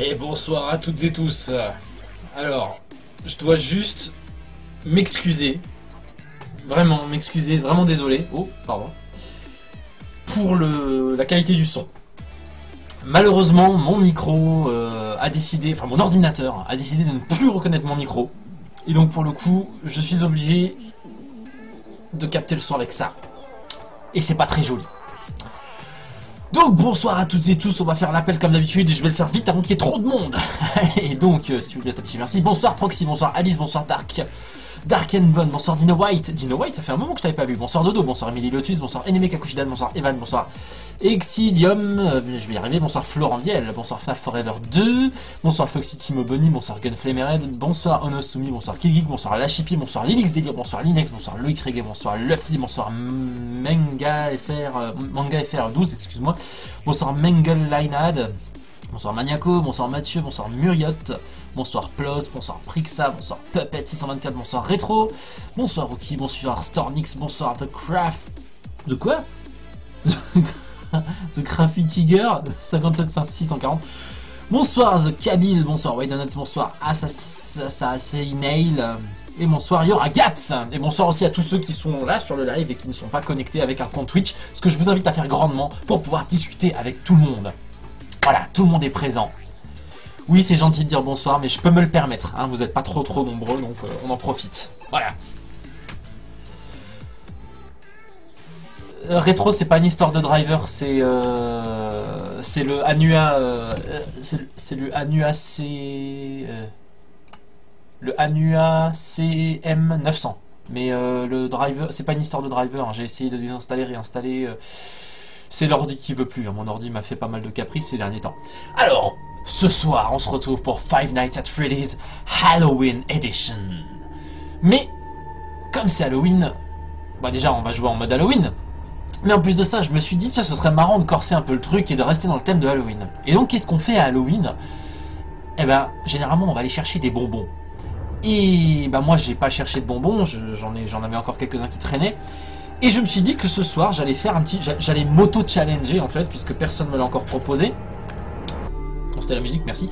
Et bonsoir à toutes et tous. Alors, je dois juste m'excuser. Vraiment m'excuser, vraiment désolé. Oh, pardon. Pour la qualité du son. Malheureusement, mon micro a décidé, enfin mon ordinateur a décidé de ne plus reconnaître mon micro. Et donc pour le coup, je suis obligé de capter le son avec ça. Et c'est pas très joli. Donc bonsoir à toutes et tous, on va faire l'appel comme d'habitude et je vais le faire vite avant qu'il y ait trop de monde. Et donc, si vous voulez taper, merci. Bonsoir Proxy, bonsoir Alice, bonsoir Dark and Von, bonsoir Dino White. Dino White, ça fait un moment que je t'avais pas vu. Bonsoir Dodo, bonsoir Emily Lotus, bonsoir Enemy Kakushidan, bonsoir Evan, bonsoir Exidium, je vais y arriver, bonsoir Florent Viel, bonsoir FNAF Forever 2, bonsoir Foxy Timo Bunny, bonsoir Gunflamered, bonsoir Onosumi, bonsoir Kigik, bonsoir Lachipi, bonsoir Lilix Délire, bonsoir Linex, bonsoir Loïc Reggae, bonsoir Luffy, bonsoir Manga FR 12, excuse-moi, bonsoir Mengel Linead, bonsoir Maniaco, bonsoir Mathieu, bonsoir Muriot, bonsoir Plos, bonsoir Prixa, bonsoir Puppet 624, bonsoir Retro, bonsoir Rookie, bonsoir Stornix, bonsoir The Craft. De quoi? The Crafty Tiger 57640. Bonsoir The Kabil, bonsoir Waydonuts, bonsoir Assassinnail et bonsoir Yoragats. Et bonsoir aussi à tous ceux qui sont là sur le live et qui ne sont pas connectés avec un compte Twitch, ce que je vous invite à faire grandement pour pouvoir discuter avec tout le monde. Voilà, tout le monde est présent. Oui, c'est gentil de dire bonsoir, mais je peux me le permettre, hein, vous n'êtes pas trop nombreux, donc on en profite. Voilà. Rétro, c'est pas une histoire de driver, c'est le Anua, c'est le Anua CM900. Mais le driver, c'est pas une histoire de driver. Hein, j'ai essayé de désinstaller, réinstaller. C'est l'ordi qui veut plus. Hein, mon ordi m'a fait pas mal de caprices ces derniers temps. Alors, ce soir, on se retrouve pour Five Nights at Freddy's Halloween Edition. Mais comme c'est Halloween, bah déjà, on va jouer en mode Halloween. Mais en plus de ça, je me suis dit, tiens, ce serait marrant de corser un peu le truc et de rester dans le thème de Halloween. Et donc, qu'est-ce qu'on fait à Halloween? Eh ben, généralement, on va aller chercher des bonbons. Et ben moi, j'ai pas cherché de bonbons, j'en avais encore quelques-uns qui traînaient. Et je me suis dit que ce soir, j'allais faire j'allais m'auto-challenger, en fait, puisque personne ne me l'a encore proposé. Bon, c'était la musique, merci.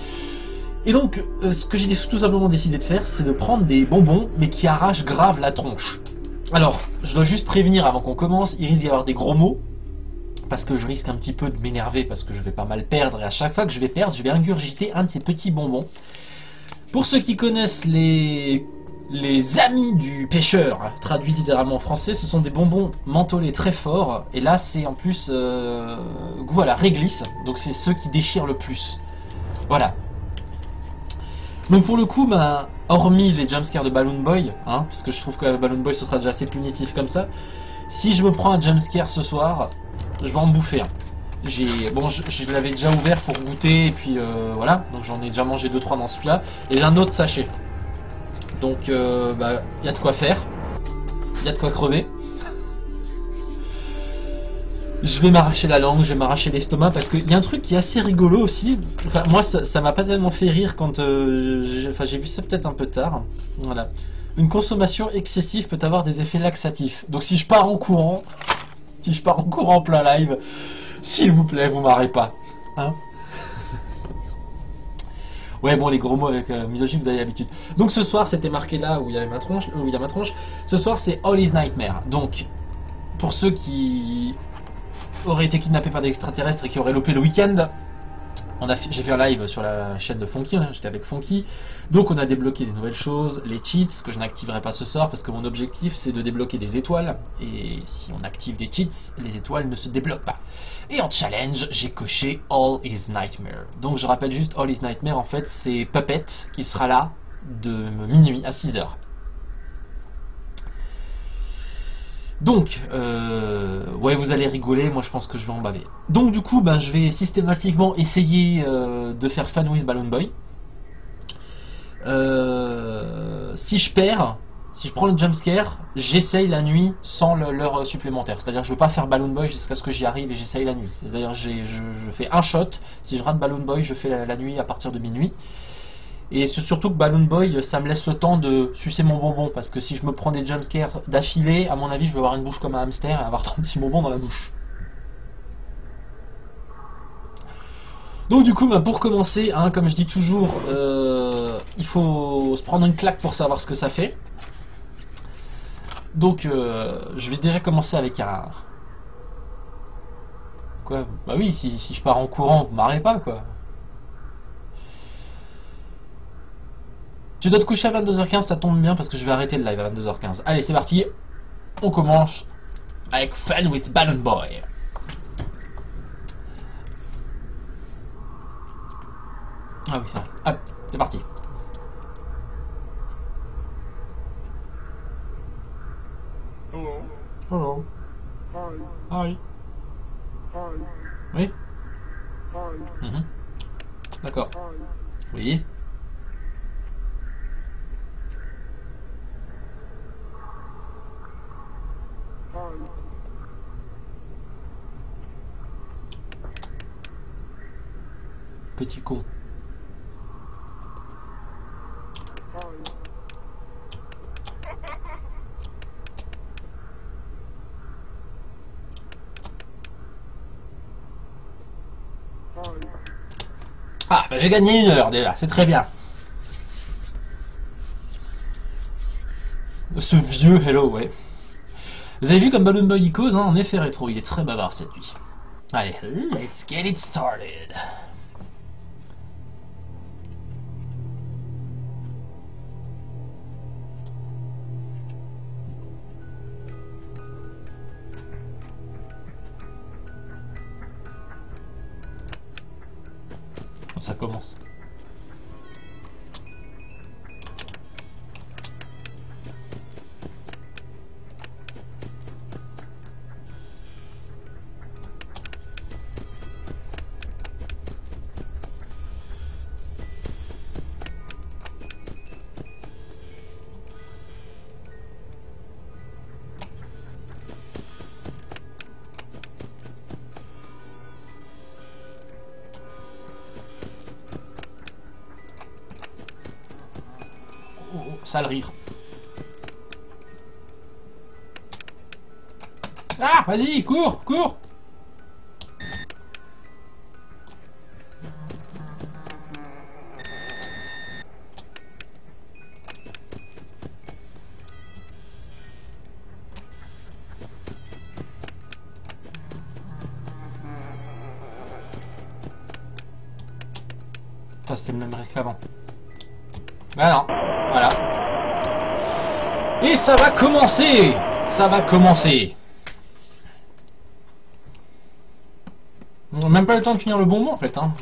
Et donc, ce que j'ai tout simplement décidé de faire, c'est de prendre des bonbons, mais qui arrachent grave la tronche. Alors, je dois juste prévenir avant qu'on commence, il risque d'y avoir des gros mots, parce que je risque un petit peu de m'énerver, parce que je vais pas mal perdre, et à chaque fois que je vais perdre, je vais ingurgiter un de ces petits bonbons. Pour ceux qui connaissent les amis du pêcheur, traduit littéralement en français, ce sont des bonbons mentholés très forts, et là c'est en plus goût à la réglisse, donc c'est ceux qui déchirent le plus. Voilà. Donc pour le coup, bah, hormis les jumpscares de Balloon Boy, hein, parce que je trouve que Balloon Boy ce sera déjà assez punitif comme ça, si je me prends un jumpscare ce soir, je vais en bouffer un. Bon, je l'avais déjà ouvert pour goûter, et puis voilà, donc j'en ai déjà mangé 2-3 dans celui-là, et j'ai un autre sachet. Donc, bah, y a de quoi faire, y a de quoi crever. Je vais m'arracher la langue, je vais m'arracher l'estomac, parce qu'il y a un truc qui est assez rigolo aussi. Enfin, moi, ça m'a pas tellement fait rire quand j'ai vu ça peut-être un peu tard. Voilà. Une consommation excessive peut avoir des effets laxatifs. Donc si je pars en courant, en plein live, s'il vous plaît, vous m'arrêtez pas. Hein? Ouais, bon, les gros mots avec misogyne, vous avez l'habitude. Donc ce soir, c'était marqué là où il y avait ma tronche, où il y a ma tronche. Ce soir, c'est All is Nightmare. Donc, pour ceux qui auraient été kidnappés par des extraterrestres et qui auraient lopé le week-end, j'ai fait un live sur la chaîne de Funky, hein, j'étais avec Funky. Donc on a débloqué des nouvelles choses, les cheats, que je n'activerai pas ce soir parce que mon objectif c'est de débloquer des étoiles. Et si on active des cheats, les étoiles ne se débloquent pas. Et en challenge, j'ai coché All is Nightmare. Donc je rappelle juste, All is Nightmare, en fait, c'est Puppet qui sera là de minuit à 6h. Donc, ouais, vous allez rigoler, moi je pense que je vais en baver. Donc du coup, ben, je vais systématiquement essayer de faire Fun with Balloon Boy. Si je perds, si je prends le jumpscare, j'essaye la nuit sans l'heure supplémentaire. C'est-à-dire que je ne veux pas faire Balloon Boy jusqu'à ce que j'y arrive et j'essaye la nuit. C'est-à-dire je fais un shot, si je rate Balloon Boy, je fais la nuit à partir de minuit. Et c'est surtout que Balloon Boy, ça me laisse le temps de sucer mon bonbon, parce que si je me prends des jumpscares d'affilée, à mon avis, je vais avoir une bouche comme un hamster et avoir 36 bonbons dans la bouche. Donc du coup, bah, pour commencer, hein, comme je dis toujours, il faut se prendre une claque pour savoir ce que ça fait. Donc je vais déjà commencer avec un... Quoi? Bah oui, si je pars en courant, vous m'arrêtez pas, quoi. Tu dois te coucher à 22h15, ça tombe bien parce que je vais arrêter le live à 22h15. Allez, c'est parti. On commence avec Fun with Balloon Boy. Ah oui, c'est vrai. Hop, c'est parti. Hello. Hello. Hi. Hi. Hi. Oui. Hi. Mhm. D'accord. Hi. Oui. Hi. Petit con. Hi. Hi. Ah, bah j'ai gagné 1 heure déjà, c'est très bien. Ce vieux Hello, ouais. Vous avez vu comme Balloon Boy il cause, hein, en effet rétro, il est très bavard cette nuit. Allez, let's get it started. Ça commence. Oh, oh, sale rire. Ah, vas-y, cours, cours. Ça, c'était le même rire qu'avant. Bah non, voilà. Et ça va commencer. Ça va commencer. On n'a même pas le temps de finir le bonbon en fait. Hein.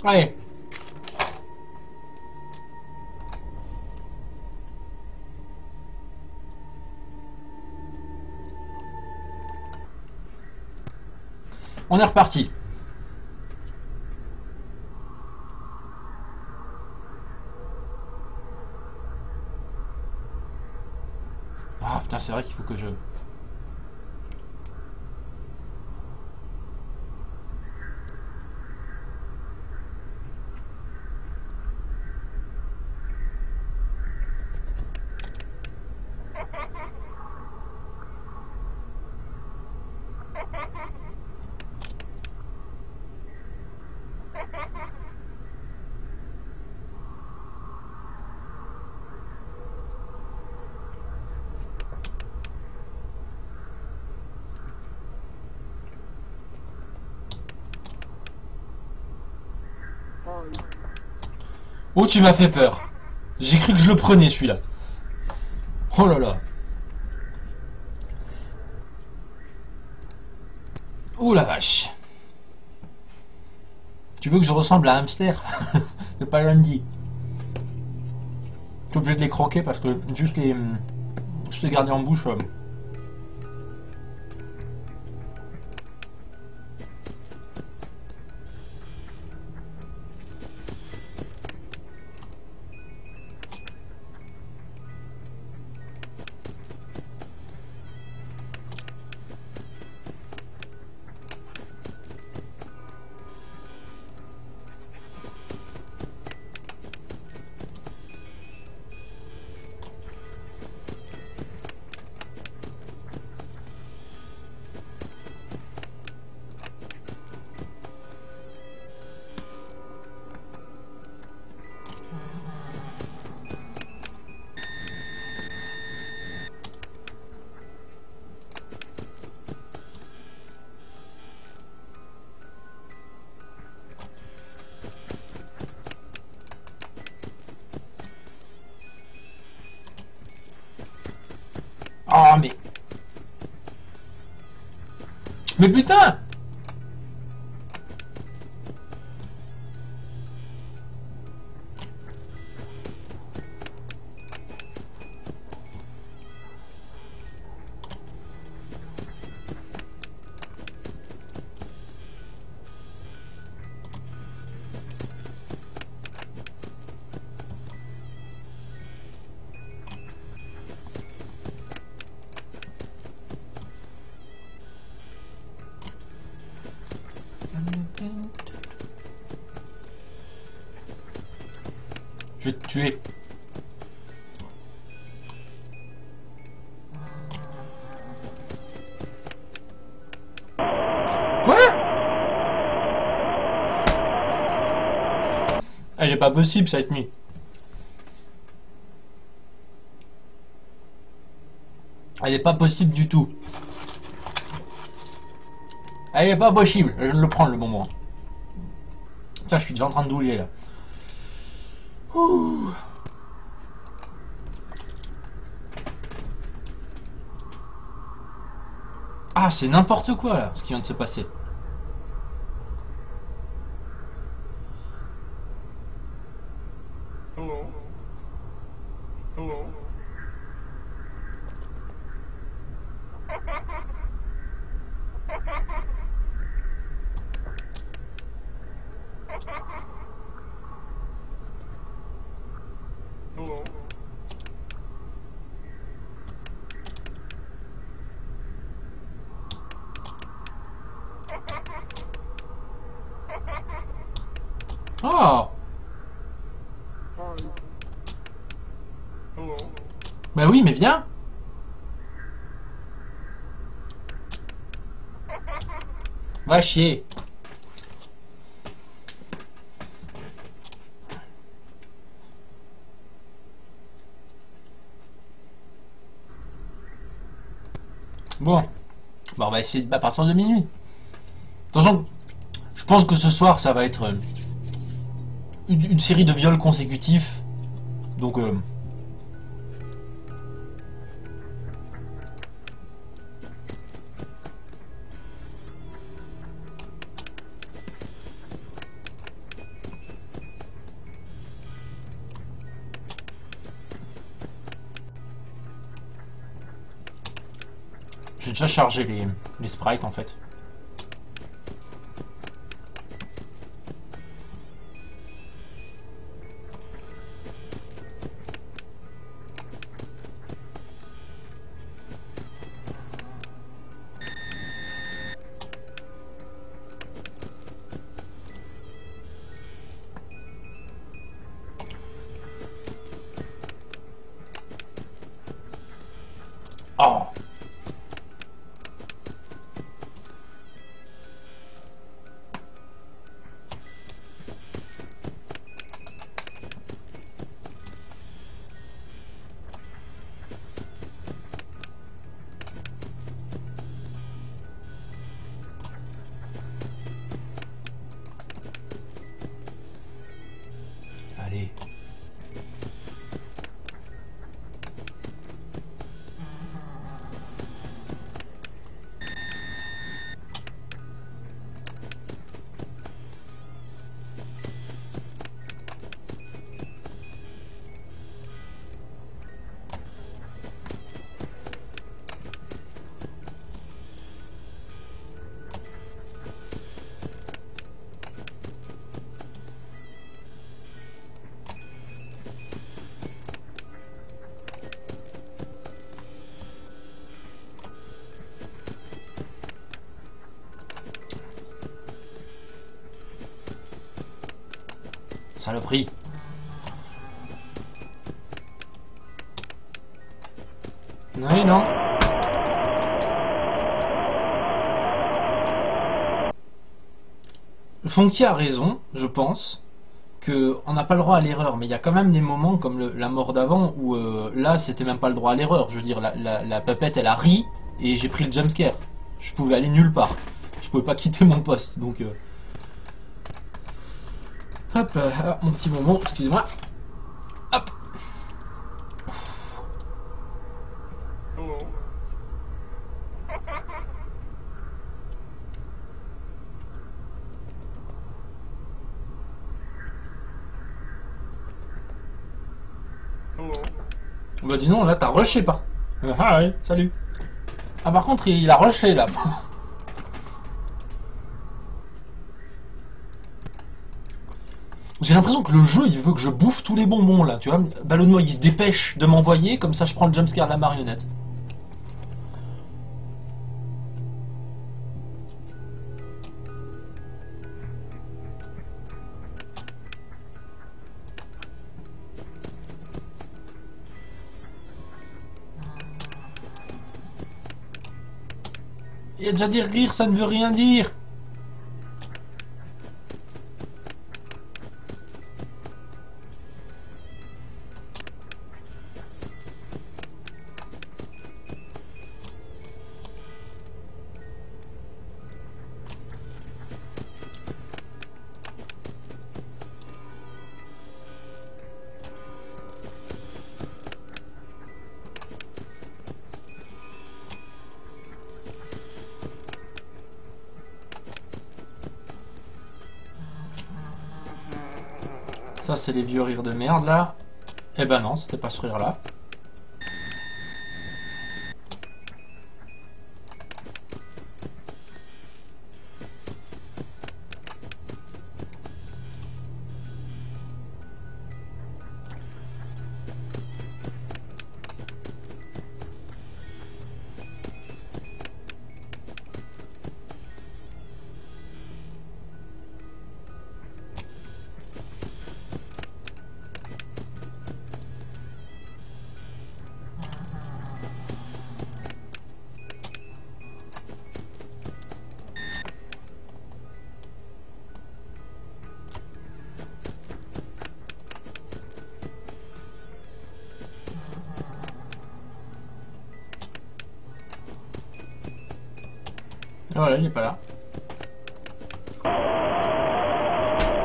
Allez. On est reparti. Ah putain, c'est vrai qu'il faut que je... Oh, tu m'as fait peur. J'ai cru que je le prenais celui-là. Oh là là. Oh la vache. Tu veux que je ressemble à un hamster? C'est pas lundi. Je suis obligé de les croquer parce que juste les garder en bouche. Mais putain! Je vais te tuer. Quoi? Elle est pas possible cette nuit. Elle est pas possible du tout. Elle est pas possible. Je le prends le moment. Ça, je suis déjà en train de douiller là. Ouh. Ah, c'est n'importe quoi là, ce qui vient de se passer. Hello. Hello. Hello. Oh. Hi. Hello. Bah oui, mais viens. Va chier. Bon. Bah on va essayer à partir de minuit. Attention, je pense que ce soir ça va être une série de viols consécutifs. Donc j'ai déjà chargé les sprites en fait. Oh. Allez. Saloperie. Oui, non. Funky a raison, je pense, que on n'a pas le droit à l'erreur, mais il y a quand même des moments comme la mort d'avant où là c'était même pas le droit à l'erreur. Je veux dire, la papette elle a ri et j'ai pris le jumpscare. Je pouvais aller nulle part. Je pouvais pas quitter mon poste, donc hop, mon petit bonbon, excusez-moi. Hop. Hello. Bah dis non, là t'as rushé par... Ah ouais, salut. Ah par contre il a rushé là. J'ai l'impression que le jeu il veut que je bouffe tous les bonbons là, tu vois. Ballonnois il se dépêche de m'envoyer, comme ça je prends le jumpscare de la marionnette. Il y a déjà dit rire, ça ne veut rien dire. Ça, c'est les vieux rires de merde, là. Eh ben non, c'était pas ce rire-là. Et voilà, il est pas là.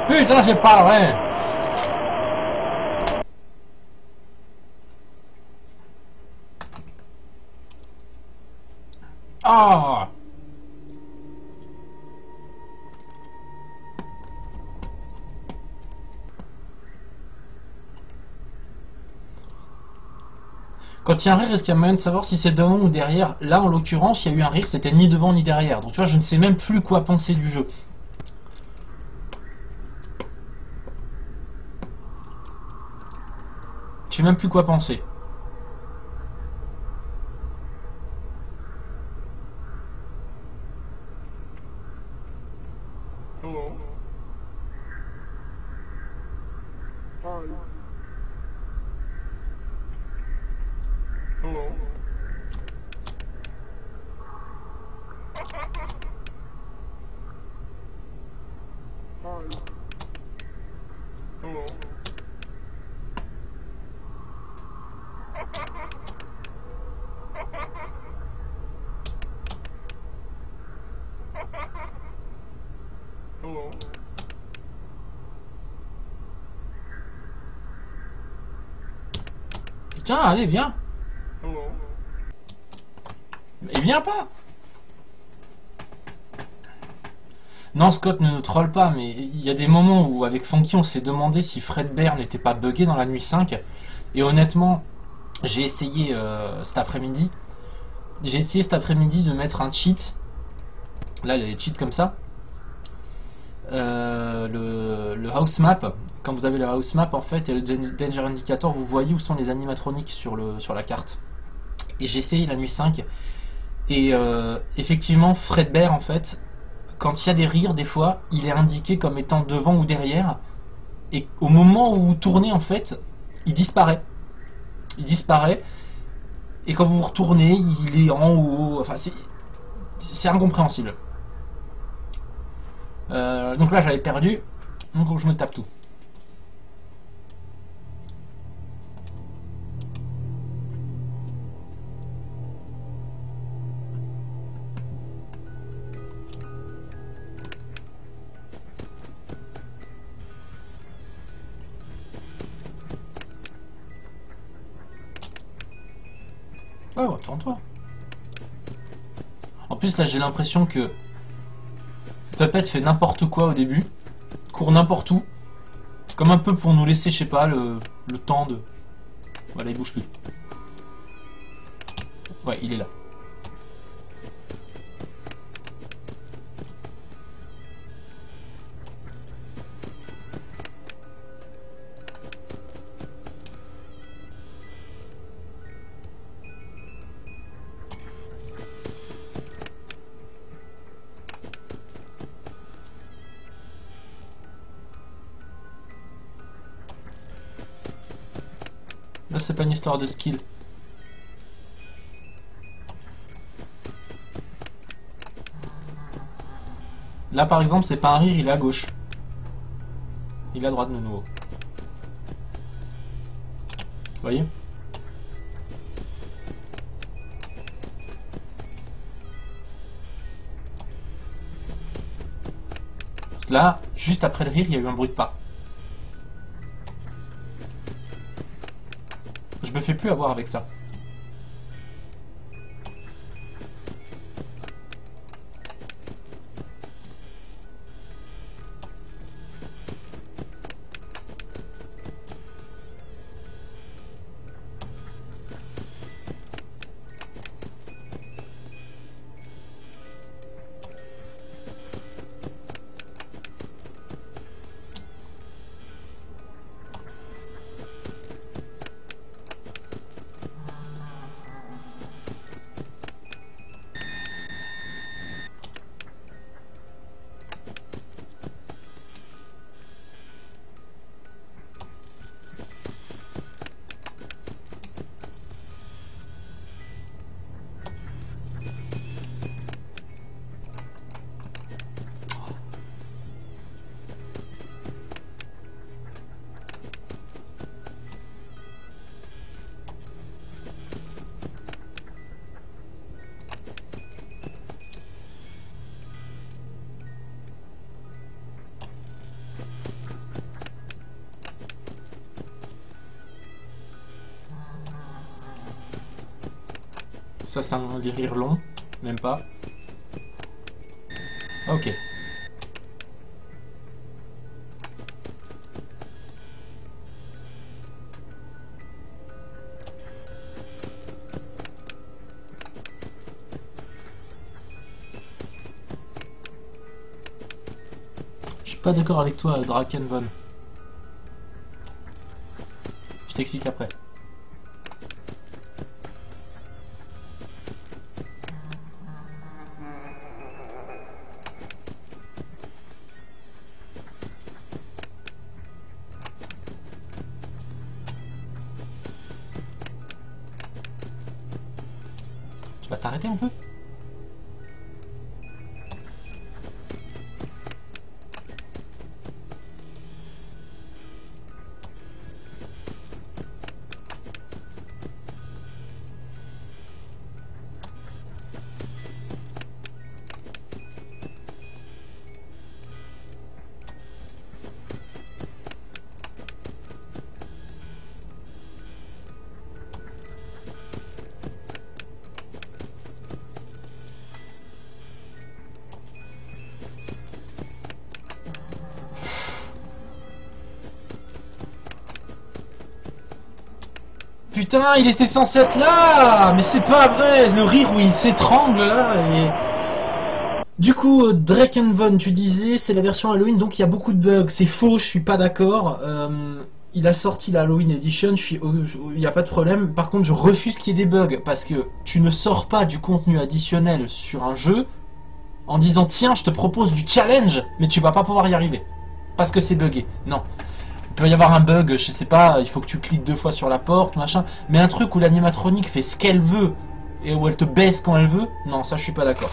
Putain, c'est pas vrai. Ah. Quand il y a un rire, est-ce qu'il y a moyen de savoir si c'est devant ou derrière? Là, en l'occurrence, il y a eu un rire, c'était ni devant ni derrière. Donc tu vois, je ne sais même plus quoi penser du jeu. Je sais même plus quoi penser. Hello. Hi. Hello. Hi. Hello. Hello. Putain, allez, viens. Hello. Mais viens pas. Non, Scott ne nous troll pas, mais il y a des moments où, avec Funky, on s'est demandé si Fredbear n'était pas buggé dans la nuit 5. Et honnêtement, j'ai essayé cet après-midi. J'ai essayé cet après-midi de mettre un cheat. Là, il y a des cheats comme ça. Le house map. Quand vous avez le house map, en fait, et le danger indicator, vous voyez où sont les animatroniques sur la carte. Et j'ai essayé la nuit 5. Et effectivement, Fredbear, en fait, quand il y a des rires, des fois, il est indiqué comme étant devant ou derrière. Et au moment où vous tournez, en fait, il disparaît. Il disparaît. Et quand vous vous retournez, il est en haut. Enfin, c'est incompréhensible. Donc là, j'avais perdu. Donc je me tape tout. Oh, retourne-toi. En plus, là, j'ai l'impression que Puppet fait n'importe quoi au début, court n'importe où, comme un peu pour nous laisser, je sais pas, le temps de... Voilà, il bouge plus. Ouais, il est là. Là, c'est pas une histoire de skill. Là, par exemple, c'est pas un rire, il est à gauche. Il est à droite de nouveau. Vous voyez? Là, juste après le rire, il y a eu un bruit de pas. Je me fais plus avoir avec ça. Ça, c'est un rire long. Même pas. Ok. Je suis pas d'accord avec toi, Drakenvon. Je t'explique après. Tu vas t'arrêter un peu? Putain, il était censé être là! Mais c'est pas vrai! Le rire où il s'étrangle là et... Du coup, Drakenvon, tu disais, c'est la version Halloween, donc il y a beaucoup de bugs. C'est faux, je suis pas d'accord. Il a sorti la Halloween Edition, il n'y a pas de problème. Par contre, je refuse qu'il y ait des bugs, parce que tu ne sors pas du contenu additionnel sur un jeu en disant, tiens, je te propose du challenge, mais tu vas pas pouvoir y arriver. Parce que c'est buggé. Non. Il peut y avoir un bug, je sais pas, il faut que tu cliques 2 fois sur la porte, machin. Mais un truc où l'animatronique fait ce qu'elle veut et où elle te baisse quand elle veut, non, ça je suis pas d'accord.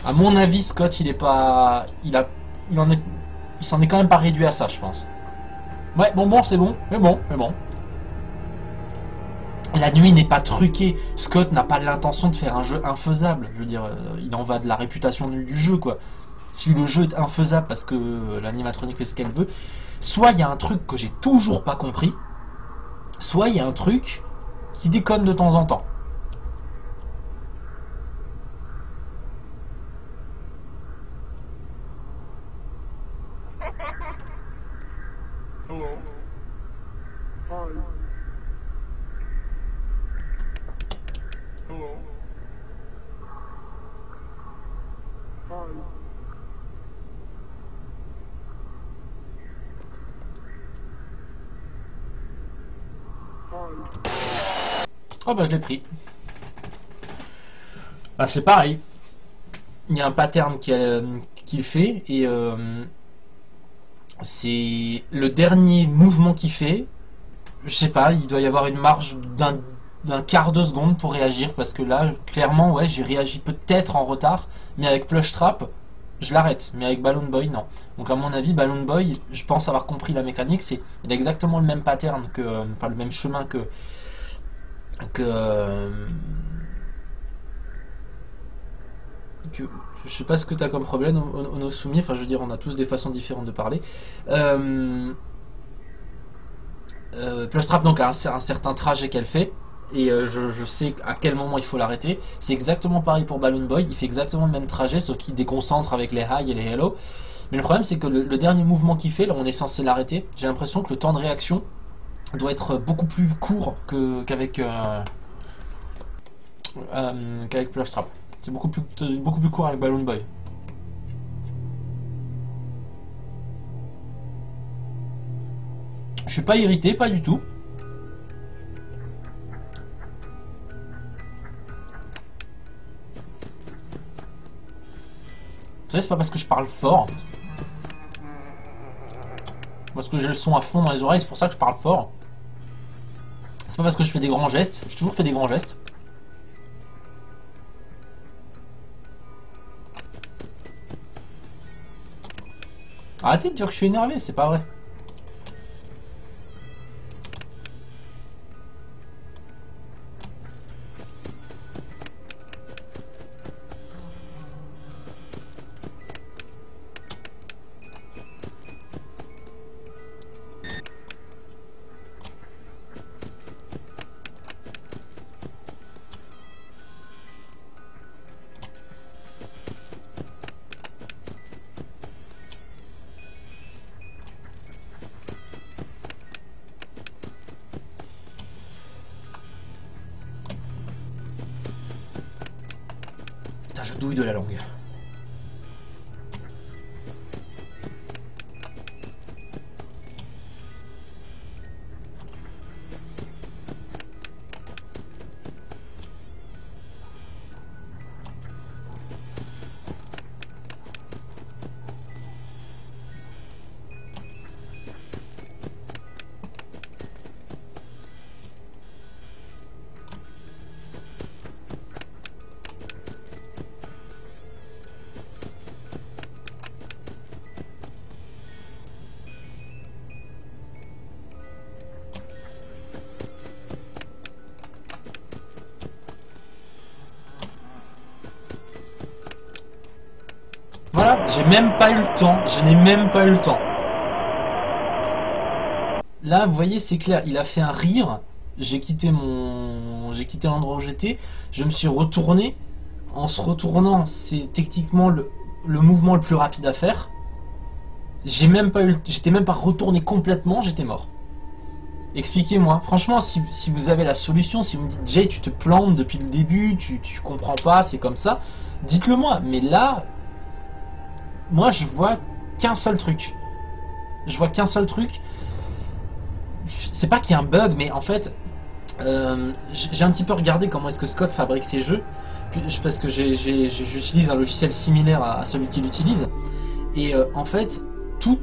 À mon avis, Scott, il est pas... Il s'en est quand même pas réduit à ça, je pense. Ouais, bon, c'est bon. Mais bon. La nuit n'est pas truquée. Scott n'a pas l'intention de faire un jeu infaisable. Je veux dire, il en va de la réputation du jeu, quoi. Si le jeu est infaisable parce que l'animatronique fait ce qu'elle veut, soit il y a un truc que j'ai toujours pas compris, soit il y a un truc qui déconne de temps en temps. Hello. Hi. Oh bah je l'ai pris. Bah c'est pareil. Il y a un pattern qu'il fait et c'est le dernier mouvement qu'il fait. Je sais pas, il doit y avoir une marge d'un quart de seconde pour réagir parce que là, clairement, ouais, j'ai réagi peut-être en retard, mais avec Plush Trap, je l'arrête. Mais avec Balloon Boy, non. Donc à mon avis, Balloon Boy, je pense avoir compris la mécanique, il a exactement le même pattern enfin le même chemin que je sais pas ce que tu as comme problème, Onosumi, enfin je veux dire, on a tous des façons différentes de parler. Plush Trap donc a un certain trajet qu'elle fait, et je sais à quel moment il faut l'arrêter. C'est exactement pareil pour Balloon Boy, il fait exactement le même trajet, sauf qu'il déconcentre avec les high et les hello. Mais le problème c'est que le dernier mouvement qu'il fait, là on est censé l'arrêter, j'ai l'impression que le temps de réaction doit être beaucoup plus court qu'avec Plush Trap. C'est beaucoup plus court avec Balloon Boy. Je suis pas irrité, pas du tout. Vous savez, c'est pas parce que je parle fort. Parce que j'ai le son à fond dans les oreilles, c'est pour ça que je parle fort. C'est pas parce que je fais des grands gestes. J'ai toujours fait des grands gestes. Arrêtez de dire que je suis énervé, c'est pas vrai. Putain, je douille de la langue. Voilà, j'ai même pas eu le temps. Je n'ai même pas eu le temps. Là, vous voyez, c'est clair. Il a fait un rire. J'ai quitté l'endroit où j'étais. Je me suis retourné. En se retournant, c'est techniquement le mouvement le plus rapide à faire. J'étais même pas retourné complètement. J'étais mort. Expliquez-moi. Franchement, si vous avez la solution, si vous me dites Jay, tu te plantes depuis le début, tu comprends pas, c'est comme ça, dites-le moi. Mais là, moi, je vois qu'un seul truc. Je vois qu'un seul truc. C'est pas qu'il y a un bug, mais en fait, j'ai un petit peu regardé comment est-ce que Scott fabrique ses jeux, parce que j'utilise un logiciel similaire à celui qu'il utilise. Et en fait, tout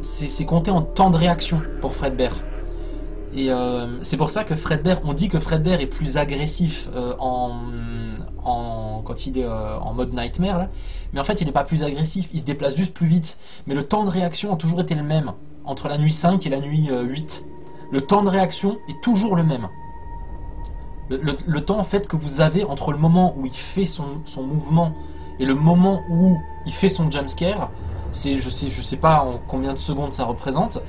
c'est compté en temps de réaction pour Fredbear. Et c'est pour ça que Fredbear, on dit que Fredbear est plus agressif quand il est en mode Nightmare là. Mais en fait il n'est pas plus agressif, il se déplace juste plus vite. Mais le temps de réaction a toujours été le même entre la nuit 5 et la nuit 8. Le temps de réaction est toujours le même. Le temps en fait que vous avez entre le moment où il fait son mouvement et le moment où il fait son jumpscare, c'est je sais pas en combien de secondes ça représente,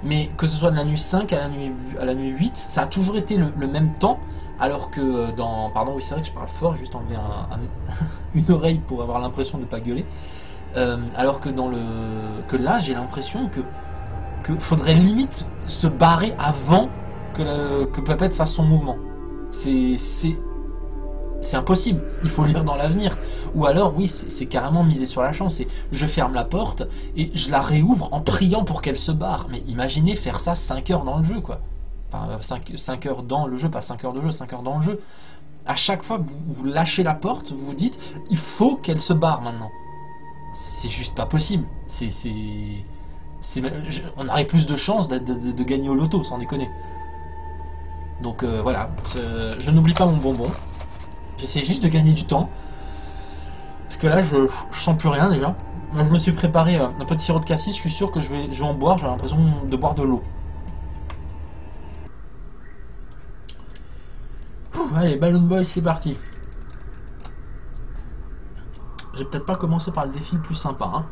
mais que ce soit de la nuit 5 à la nuit 8, ça a toujours été le même temps. Alors que dans... Pardon, oui c'est vrai que je parle fort, juste enlever une oreille pour avoir l'impression de ne pas gueuler. Alors que que là, j'ai l'impression que faudrait limite se barrer avant que Puppet fasse son mouvement. C'est C'est impossible, il faut lire dans l'avenir. Ou alors, oui, c'est carrément miser sur la chance. Et je ferme la porte et je la réouvre en priant pour qu'elle se barre. Mais imaginez faire ça 5 heures dans le jeu, quoi. Enfin, 5 heures dans le jeu, pas 5 heures de jeu, 5 heures dans le jeu. À chaque fois que vous lâchez la porte, vous vous dites, il faut qu'elle se barre maintenant. C'est juste pas possible. On aurait plus de chances de gagner au loto, sans déconner. Donc voilà, je n'oublie pas mon bonbon. J'essaie juste de gagner du temps. Parce que là, je sens plus rien déjà. Moi, je me suis préparé un petit sirop de cassis. Je suis sûr que je vais en boire. J'ai l'impression de boire de l'eau. Allez, Balloon Boy, c'est parti. Je vais peut-être pas commencer par le défi le plus sympa. Hein.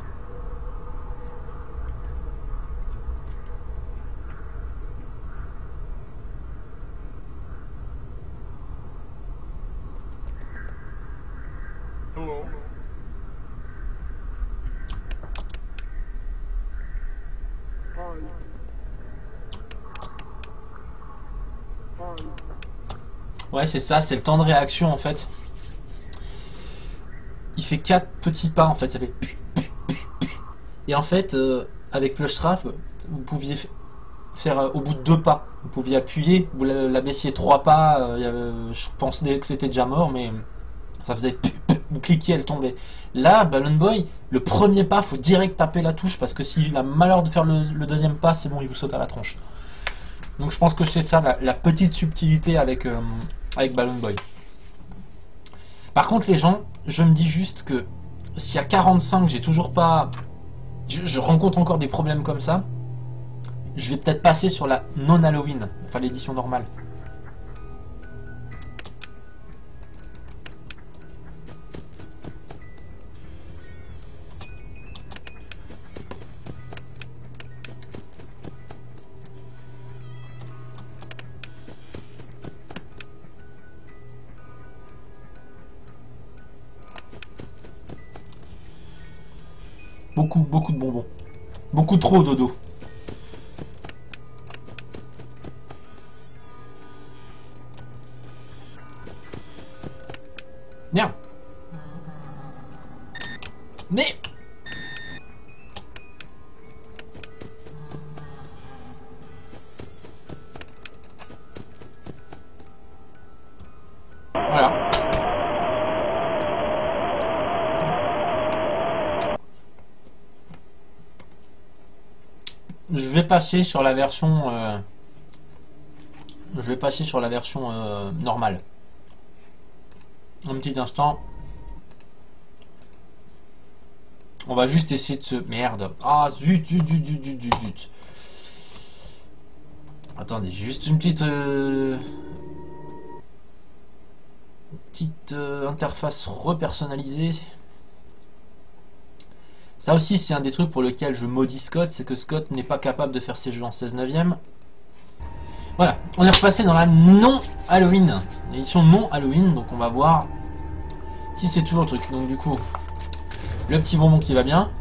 Hello. Ouais, c'est ça, c'est le temps de réaction en fait. Il fait 4 petits pas en fait, ça fait... Et en fait, avec Plushtrap, vous pouviez faire au bout de 2 pas. Vous pouviez appuyer, vous l'abaissiez 3 pas, je pensais que c'était déjà mort, mais ça faisait... Vous cliquiez, elle tombait. Là, Balloon Boy, le premier pas, faut direct taper la touche, parce que s'il a malheur de faire le deuxième pas, c'est bon, il vous saute à la tronche. Donc je pense que c'est ça la petite subtilité avec Balloon Boy. Par contre les gens, je me dis juste que si à 45 j'ai toujours pas... Je rencontre encore des problèmes comme ça, je vais peut-être passer sur la non-Halloween, enfin l'édition normale. Beaucoup de bonbons. Beaucoup trop, dodo. Merde. Mais... Voilà. Je vais passer sur la version normale. Un petit instant. On va juste essayer de se... Merde. Ah, zut. Attendez, juste une petite... interface repersonnalisée. Ça aussi, c'est un des trucs pour lequel je maudis Scott, c'est que Scott n'est pas capable de faire ses jeux en 16/9. Voilà, on est repassé dans la non-Halloween. L'édition non-Halloween, donc on va voir si c'est toujours le truc. Donc du coup, le petit bonbon qui va bien.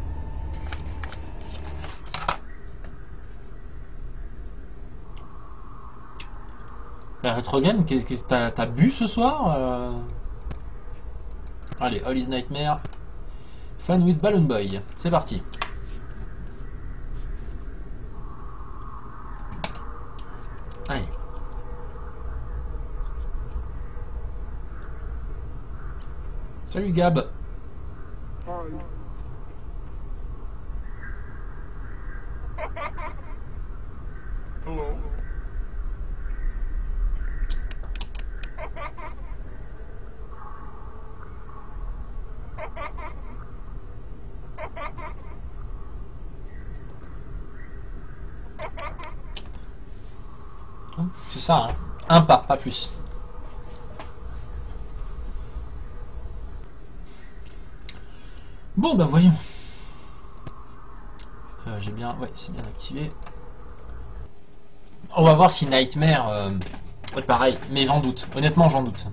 La Retro Game, t'as bu ce soir Allez, All is Nightmare. Fun with Balloon Boy. C'est parti. Allez. Salut Gab. Hello. C'est ça, hein. Un pas plus. Bon, bah voyons. J'ai bien... Ouais, c'est bien activé. On va voir si Nightmare... Ouais, pareil, mais j'en doute. Honnêtement, j'en doute.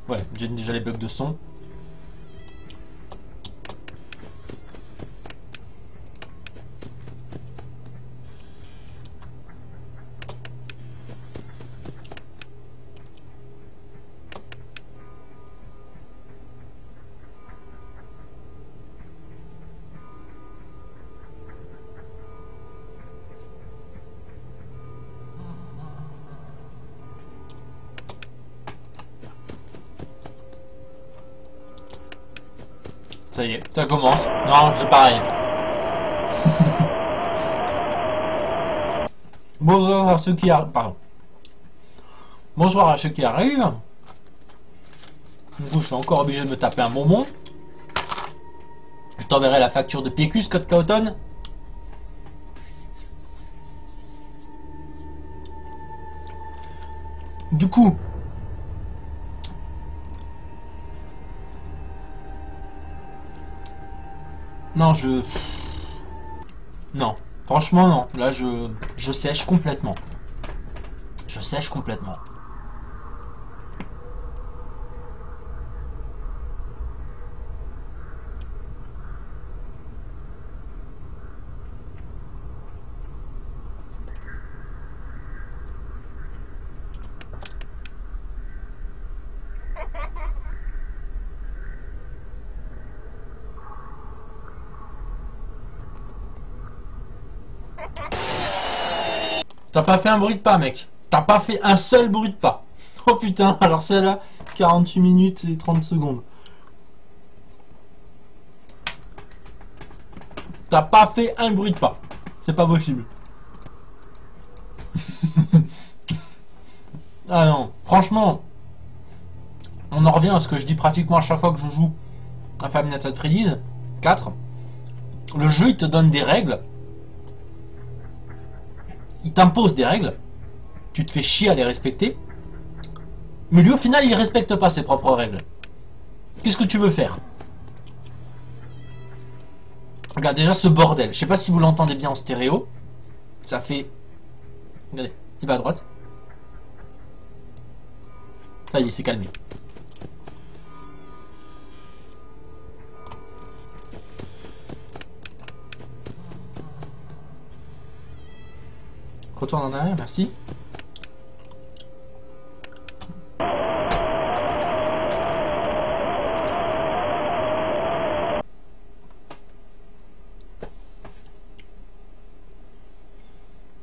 Ouais, j'ai déjà les bugs de son. Ça y est, ça commence. Non, c'est pareil. Bonjour à ceux qui arrivent. Pardon. Bonsoir à ceux qui arrivent. Du coup, je suis encore obligé de me taper un bonbon. Je t'enverrai la facture de PQ, Scott Cawthon. Du coup, non, non, franchement, non. Là, je sèche complètement. Je sèche complètement. T'as pas fait un bruit de pas, mec. T'as pas fait un seul bruit de pas. Oh putain, alors celle-là, 48 minutes et 30 secondes. T'as pas fait un bruit de pas. C'est pas possible. Ah non, franchement, on en revient à ce que je dis pratiquement à chaque fois que je joue à Five Nights at Freddy's 4. Le jeu, il te donne des règles. Il t'impose des règles, tu te fais chier à les respecter, mais lui au final il respecte pas ses propres règles. Qu'est-ce que tu veux faire? Regarde déjà ce bordel, je sais pas si vous l'entendez bien en stéréo, ça fait... Regardez, il va à droite. Ça y est, c'est calmé. Retourne en arrière, merci.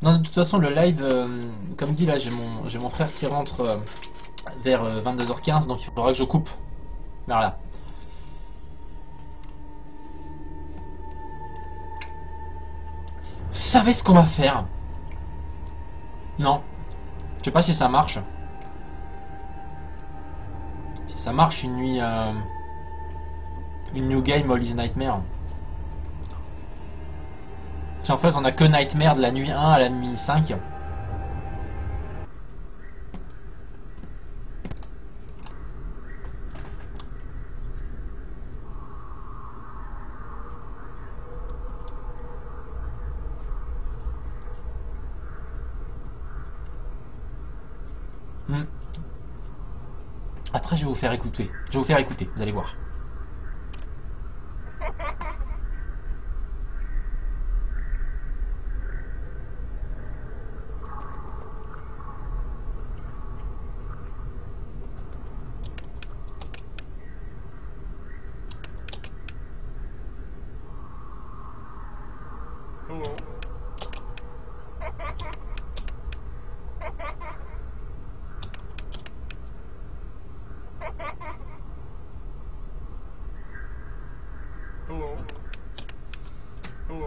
Non, de toute façon, le live, comme dit là, j'ai mon frère qui rentre vers 22h15, donc il faudra que je coupe vers là. Vous savez ce qu'on va faire? Non. Je sais pas si ça marche. Si ça marche une nuit... une new game All is Nightmare. Si en fait on a que Nightmare de la nuit 1 à la nuit 5. Après je vais vous faire écouter. Je vais vous faire écouter, vous allez voir. Hello. Hello. Hello.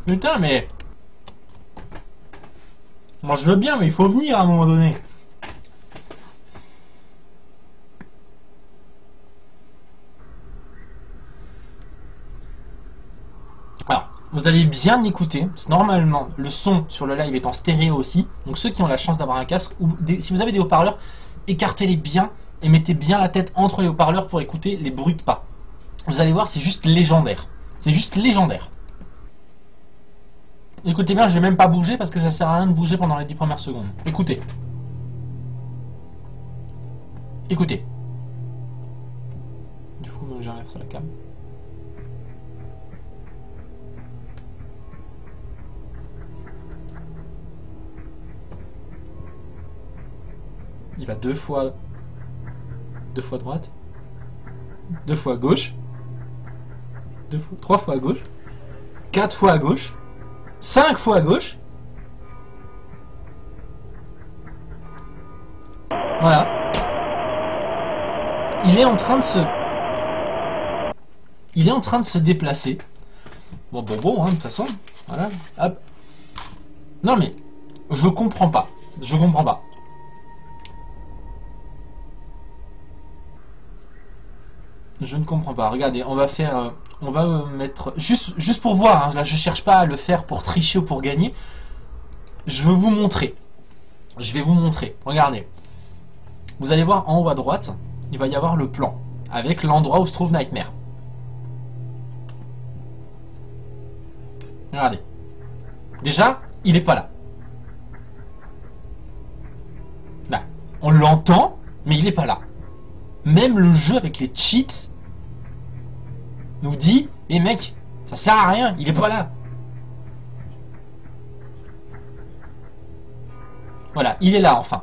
Putain, mais... Moi je veux bien, mais il faut venir à un moment donné. Alors, vous allez bien écouter. Normalement, le son sur le live est en stéréo aussi. Donc ceux qui ont la chance d'avoir un casque, ou si vous avez des haut-parleurs, écartez-les bien et mettez bien la tête entre les haut-parleurs pour écouter les bruits de pas. Vous allez voir, c'est juste légendaire. C'est juste légendaire. Écoutez bien, je vais même pas bouger parce que ça sert à rien de bouger pendant les 10 premières secondes. Écoutez. Écoutez. Du coup, j'inverse la cam. Il va deux fois droite, 2 fois à gauche, 3 fois à gauche, 4 fois à gauche, 5 fois à gauche, Voilà. Il est en train de se... Il est en train de se déplacer. Bon, hein, de toute façon. Voilà. Hop. Non mais, je comprends pas. Je comprends pas. Je ne comprends pas. Regardez, on va faire... on va mettre... Juste pour voir, hein, là je cherche pas à le faire pour tricher ou pour gagner. Je veux vous montrer. Je vais vous montrer. Regardez. Vous allez voir en haut à droite, il va y avoir le plan. Avec l'endroit où se trouve Nightmare. Regardez. Déjà, il n'est pas là. Là. On l'entend, mais il n'est pas là. Même le jeu avec les cheats nous dit, eh mec, ça sert à rien, il est pas là. Voilà, il est là enfin.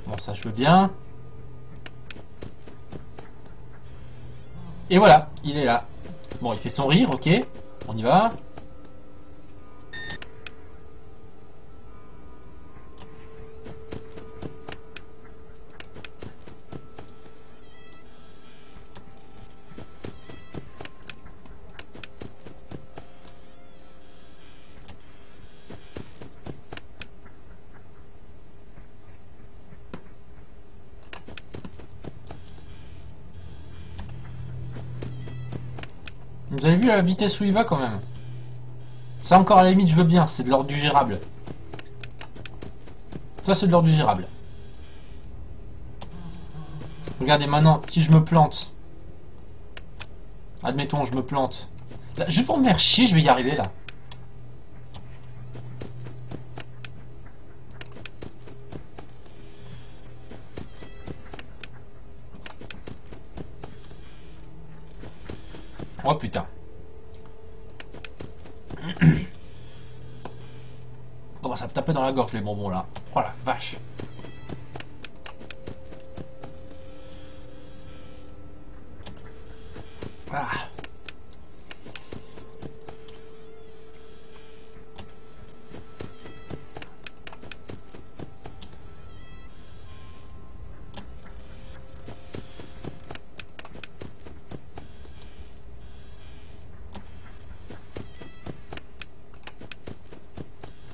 Bon, ça je veux bien. Et voilà, il est là. Bon, il fait son rire, ok. On y va. Vous avez vu la vitesse où il va quand même. Ça encore à la limite je veux bien, c'est de l'ordre du gérable. Ça c'est de l'ordre du gérable. Regardez maintenant, si je me plante. Admettons, je me plante. Là, juste pour me faire chier, je vais y arriver là. Oh putain. Comment ça me taper dans la gorge les bonbons là. Oh la vache. Ah.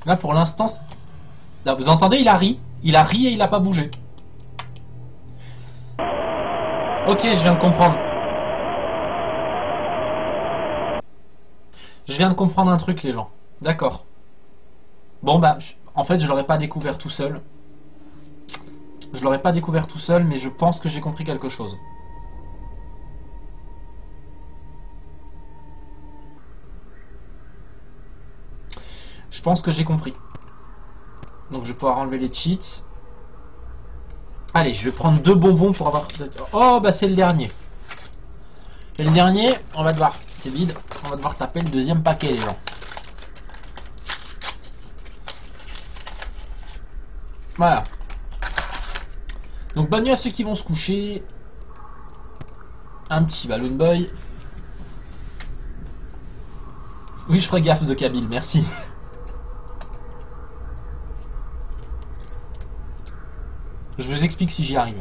Là pour l'instant, là vous entendez, il a ri et il a pas bougé. Ok, je viens de comprendre. Je viens de comprendre un truc les gens. D'accord. Bon bah, en fait je l'aurais pas découvert tout seul. Je l'aurais pas découvert tout seul, mais je pense que j'ai compris quelque chose. Je pense que j'ai compris. Donc je vais pouvoir enlever les cheats. Allez, je vais prendre 2 bonbons pour avoir... Oh, bah c'est le dernier. Et le dernier, on va devoir... C'est vide. On va devoir taper le 2e paquet, les gens. Voilà. Donc bonne nuit à ceux qui vont se coucher. Un petit Balloon Boy. Oui, je ferai gaffe de Kabil, merci. Je vous explique si j'y arrive.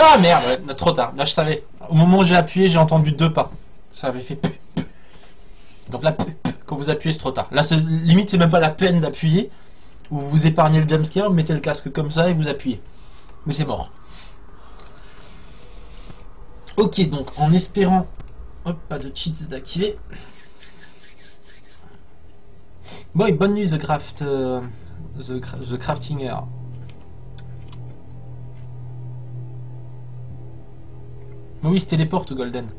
Ah merde, ouais, trop tard. Là je savais. Au moment où j'ai appuyé, j'ai entendu 2 pas. Ça avait fait pu. Donc là, quand vous appuyez, c'est trop tard. Là, limite, c'est même pas la peine d'appuyer. Vous vous épargnez le jumpscare, vous mettez le casque comme ça et vous appuyez. Mais c'est mort. Ok, donc en espérant... Hop, pas de cheats d'activer. Bon, bonne nuit, The Craftinger. Mais oui, il se téléporte, Golden.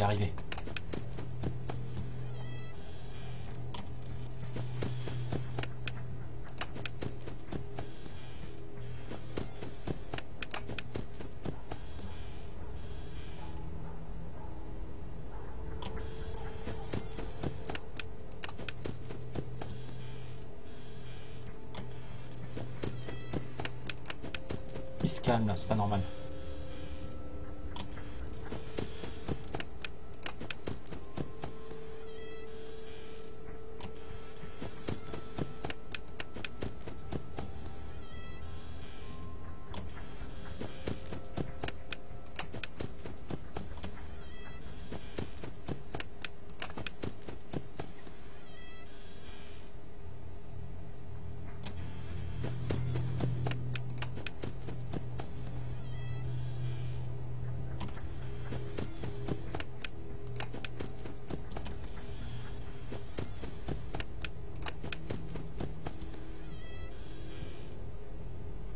arriver. Il se calme là, c'est pas normal.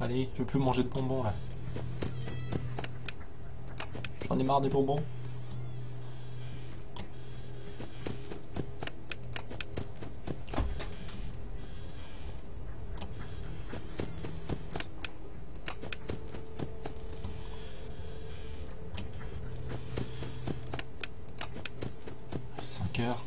Allez, je veux plus manger de bonbons là. J'en ai marre des bonbons. « 5 heures.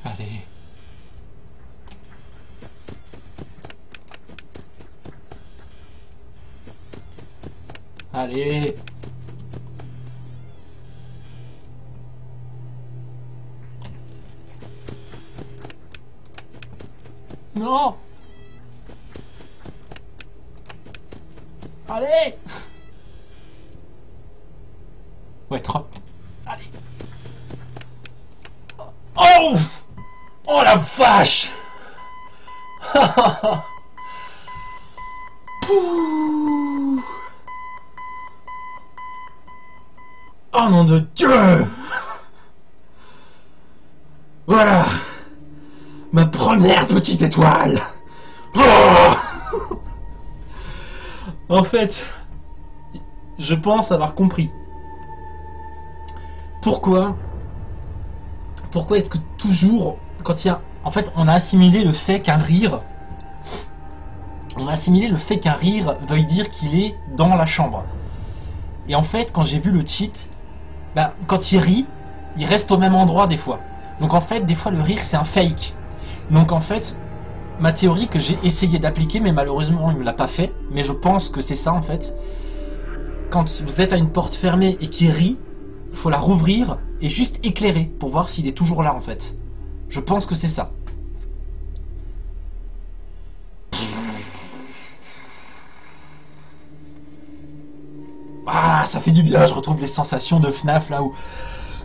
Allez. Allez. Non. Allez. Ouais, 3. Allez. Oh. Oh la vache. Pouh. Oh nom de Dieu. Voilà. Ma première petite étoile. Oh. En fait, je pense avoir compris. Pourquoi est-ce que toujours, quand il y a... En fait, on a assimilé le fait qu'un rire... On a assimilé le fait qu'un rire veuille dire qu'il est dans la chambre. Et en fait, quand j'ai vu le cheat, bah, quand il rit, il reste au même endroit des fois. Donc en fait, des fois, le rire, c'est un fake. Donc en fait, ma théorie que j'ai essayé d'appliquer, mais malheureusement, il ne me l'a pas fait. Mais je pense que c'est ça, en fait. Quand vous êtes à une porte fermée et qu'il rit, il faut la rouvrir et juste éclairer pour voir s'il est toujours là, en fait. Je pense que c'est ça. Ah, ça fait du bien, je retrouve les sensations de FNAF là où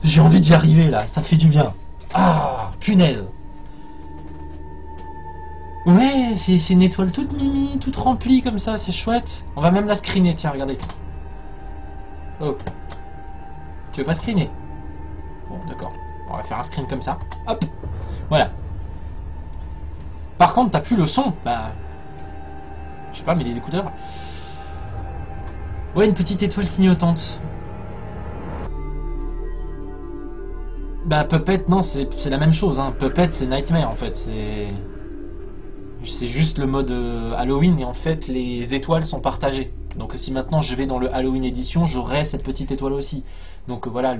j'ai envie d'y arriver là, ça fait du bien. Ah, punaise. Ouais, c'est une étoile toute mimi, toute remplie comme ça, c'est chouette. On va même la screener, tiens, regardez. Oh. Tu veux pas screener? Bon, d'accord. On va faire un screen comme ça. Hop. Voilà. Par contre, t'as plus le son. Bah... Je sais pas, mais des écouteurs... Ouais, une petite étoile clignotante. Bah, Puppet, non, c'est la même chose. Hein. Puppet, c'est Nightmare, en fait. C'est juste le mode Halloween, et en fait, les étoiles sont partagées. Donc, si maintenant je vais dans le Halloween Edition, j'aurai cette petite étoile aussi. Donc, voilà,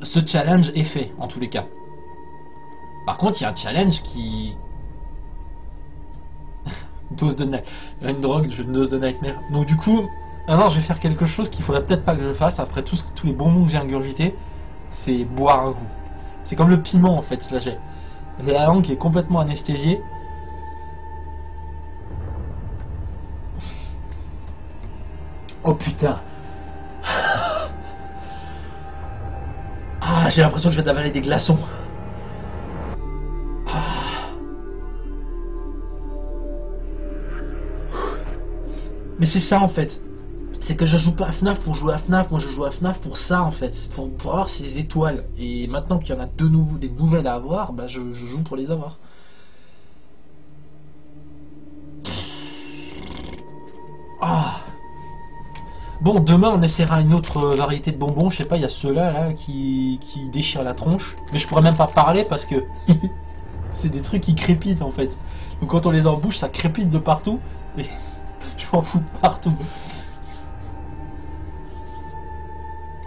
ce challenge est fait, en tous les cas. Par contre, il y a un challenge qui... Dose de une drogue, une dose de nightmare. Donc du coup, maintenant je vais faire quelque chose qu'il faudrait peut-être pas que je fasse après tous les bonbons que j'ai ingurgités. C'est boire un coup. C'est comme le piment en fait, là j'ai la langue qui est complètement anesthésiée. Oh putain. Ah, j'ai l'impression que je vais avaler des glaçons. Mais c'est ça en fait. C'est que je joue pas à FNAF pour jouer à FNAF, moi je joue à FNAF pour ça en fait, pour avoir ces étoiles. Et maintenant qu'il y en a des nouvelles à avoir, bah je joue pour les avoir. Ah. Bon, demain on essaiera une autre variété de bonbons, je sais pas, il y a ceux-là là, qui déchirent la tronche. Mais je pourrais même pas parler parce que c'est des trucs qui crépitent en fait. Donc quand on les embouche, ça crépite de partout. Et je m'en fous de partout.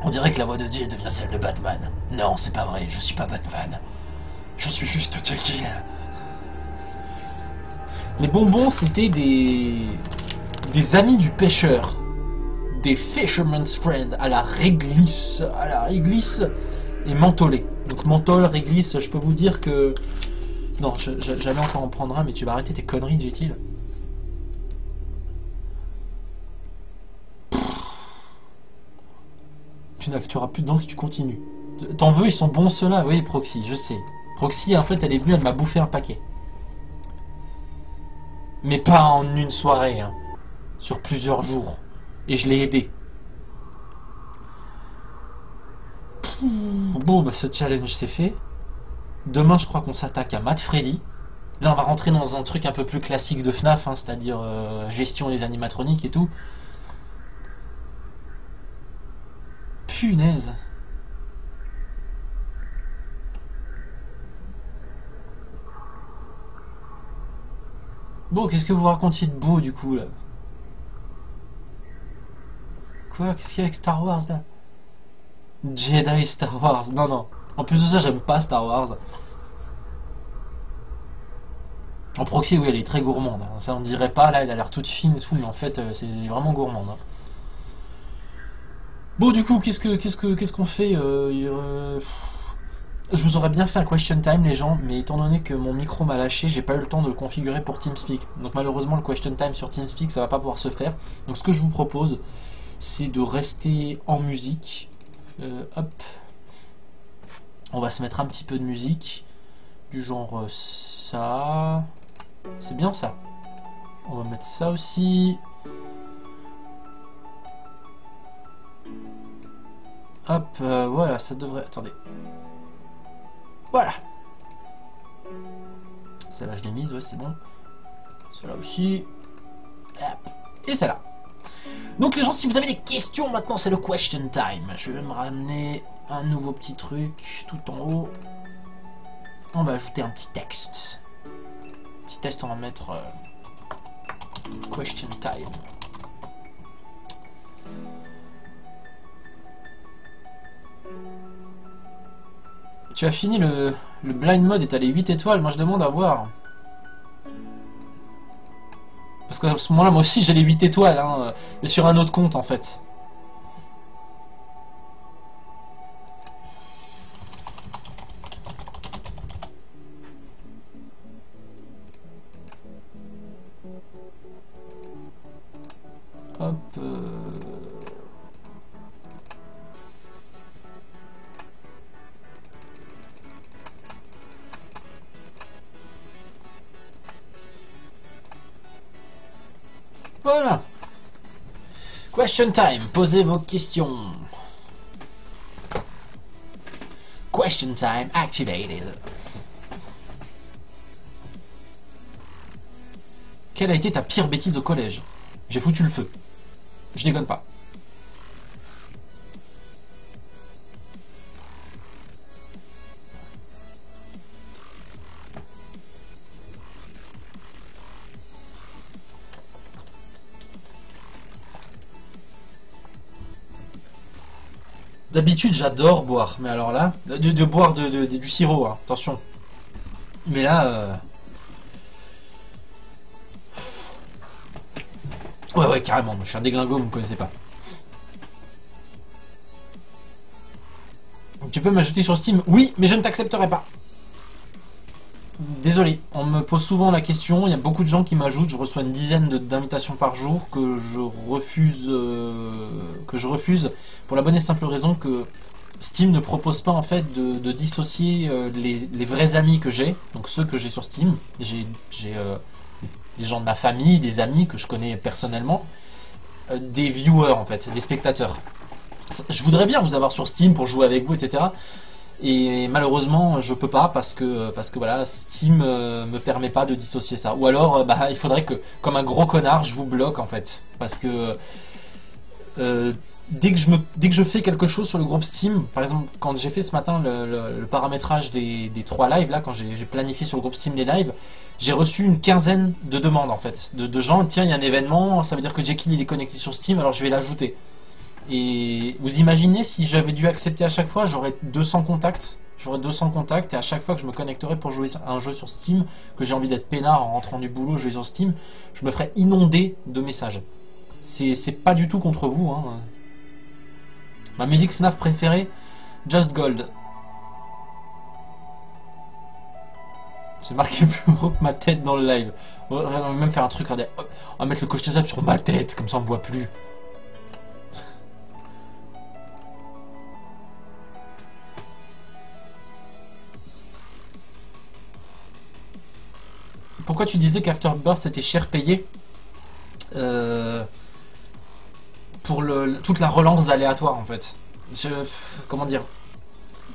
On dirait que la voix de Jay devient celle de Batman. Non, c'est pas vrai, je suis pas Batman. Je suis juste Jekyll. Les bonbons, c'était des amis du pêcheur. Des Fisherman's Friend à la réglisse. Et mentholé. Donc menthol, réglisse, je peux vous dire que... Non, j'allais encore en prendre un, mais tu vas arrêter tes conneries, Jekyll. Tu auras plus de dents si tu continues. T'en veux, ils sont bons ceux-là? Oui, Proxy, je sais. Proxy, en fait, elle est venue, elle m'a bouffé un paquet. Mais pas en une soirée, hein. Sur plusieurs jours. Et je l'ai aidé. Bon, bah ce challenge c'est fait. Demain, je crois qu'on s'attaque à Mad Freddy. Là, on va rentrer dans un truc un peu plus classique de FNAF, hein, c'est-à-dire gestion des animatroniques et tout. Punaise. Bon, qu'est-ce que vous racontiez de beau du coup là? Quoi? Qu'est-ce qu'il y a avec Star Wars là? Jedi Star Wars. Non, non. En plus de ça, j'aime pas Star Wars. En proxy, oui, elle est très gourmande. Hein. Ça, on dirait pas, là, elle a l'air toute fine et tout, mais en fait, c'est vraiment gourmande. Hein. Bon, du coup, qu'est-ce qu'on fait Je vous aurais bien fait un question time, les gens, mais étant donné que mon micro m'a lâché, j'ai pas eu le temps de le configurer pour TeamSpeak. Donc malheureusement, le question time sur TeamSpeak, ça va pas pouvoir se faire. Donc ce que je vous propose, c'est de rester en musique. Hop. On va se mettre un petit peu de musique. Du genre ça. C'est bien ça. On va mettre ça aussi. Hop, voilà, ça devrait... Attendez. Voilà. Celle-là, je l'ai mise, ouais, c'est bon. Celle-là aussi. Hop. Et celle-là. Donc les gens, si vous avez des questions, maintenant c'est le question time. Je vais me ramener un nouveau petit truc tout en haut. On va ajouter un petit texte. Petit texte, on va mettre question time. Tu as fini le blind mode et t'as les 8 étoiles, moi je demande à voir. Parce qu'à ce moment-là, moi aussi j'ai les 8 étoiles, hein, mais sur un autre compte en fait. Hop. Voilà. Question time. Posez vos questions. Question time activated. Quelle a été ta pire bêtise au collège? J'ai foutu le feu. Je déconne pas. D'habitude, j'adore boire, mais alors là, de boire du sirop, hein, attention. Mais là, ouais, carrément, je suis un déglingo, vous me connaissez pas. Tu peux m'ajouter sur Steam? Oui, mais je ne t'accepterai pas. Désolé, on me pose souvent la question, il y a beaucoup de gens qui m'ajoutent, je reçois une dizaine d'invitations par jour que je refuse pour la bonne et simple raison que Steam ne propose pas en fait de dissocier les vrais amis que j'ai, donc ceux que j'ai sur Steam, j'ai des gens de ma famille, des amis que je connais personnellement, des viewers en fait, des spectateurs. Je voudrais bien vous avoir sur Steam pour jouer avec vous, etc. Et malheureusement, je peux pas parce que voilà, Steam me permet pas de dissocier ça. Ou alors, bah, il faudrait que, comme un gros connard, je vous bloque en fait, parce que dès que je fais quelque chose sur le groupe Steam, par exemple, quand j'ai fait ce matin le paramétrage des 3 lives là, quand j'ai planifié sur le groupe Steam les lives, j'ai reçu une quinzaine de demandes en fait, de gens. Tiens, il y a un événement, ça veut dire que Jekyll il est connecté sur Steam, alors je vais l'ajouter. Et vous imaginez si j'avais dû accepter à chaque fois, j'aurais 200 contacts. J'aurais 200 contacts et à chaque fois que je me connecterais pour jouer à un jeu sur Steam, que j'ai envie d'être peinard en rentrant du boulot, jouer sur Steam, je me ferais inonder de messages. C'est pas du tout contre vous. Hein. Ma musique FNAF préférée, Just Gold. C'est marqué plus haut que ma tête dans le live. On va même faire un truc, regardez, hop, on va mettre le coche sur ma tête, comme ça on me voit plus. Pourquoi tu disais qu'Afterbirth était cher payé pour toute la relance aléatoire en fait. Comment dire,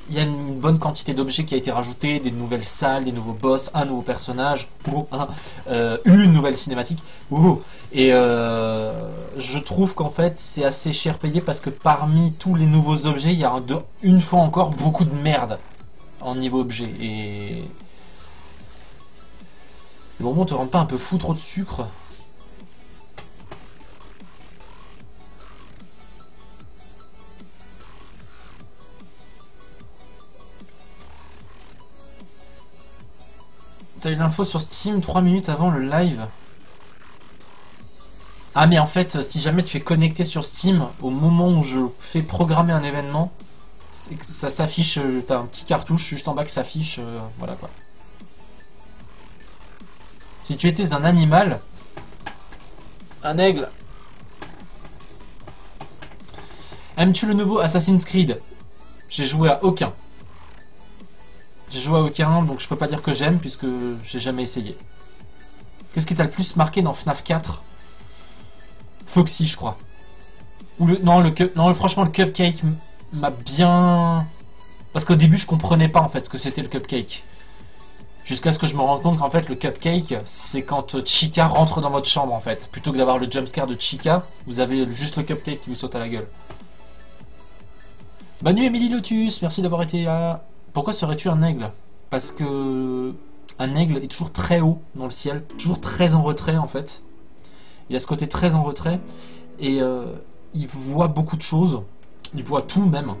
il y a une bonne quantité d'objets qui a été rajoutée, des nouvelles salles, des nouveaux boss, un nouveau personnage, une nouvelle cinématique. Et je trouve qu'en fait c'est assez cher payé parce que parmi tous les nouveaux objets, il y a une fois encore beaucoup de merde en niveau objet. Et le moment te rend pas un peu fou, trop de sucre? T'as eu l'info sur Steam 3 minutes avant le live. Ah mais en fait, si jamais tu es connecté sur Steam, au moment où je fais programmer un événement, ça s'affiche, t'as un petit cartouche juste en bas qui s'affiche, voilà quoi. Si tu étais un animal, un aigle. Aimes-tu le nouveau Assassin's Creed? J'ai joué à aucun. J'ai joué à aucun, donc je peux pas dire que j'aime puisque j'ai jamais essayé. Qu'est-ce qui t'a le plus marqué dans FNAF 4? Foxy, je crois. Ou non, franchement, le cupcake m'a bien... Parce qu'au début, je comprenais pas en fait ce que c'était le cupcake. Jusqu'à ce que je me rende compte qu'en fait, le cupcake, c'est quand Chica rentre dans votre chambre en fait. Plutôt que d'avoir le jumpscare de Chica, vous avez juste le cupcake qui vous saute à la gueule. Bonne nuit, Emily Lotus, merci d'avoir été là. Pourquoi serais-tu un aigle? Parce que un aigle est toujours très haut dans le ciel, toujours très en retrait en fait. Il a ce côté très en retrait et il voit beaucoup de choses, il voit tout même.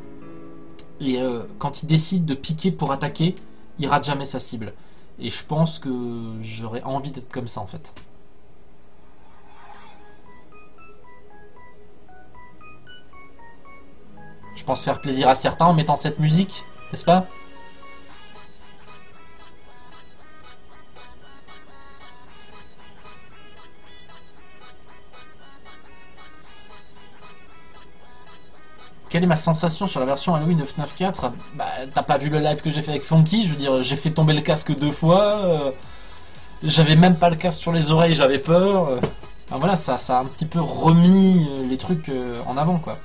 Et quand il décide de piquer pour attaquer, il rate jamais sa cible. Et je pense que j'aurais envie d'être comme ça en fait. Je pense faire plaisir à certains en mettant cette musique, n'est-ce pas? Quelle est ma sensation sur la version Halloween de FNAF 4? Bah, t'as pas vu le live que j'ai fait avec Funky? Je veux dire, j'ai fait tomber le casque 2 fois. J'avais même pas le casque sur les oreilles, j'avais peur. Enfin, voilà, ça a un petit peu remis les trucs en avant, quoi.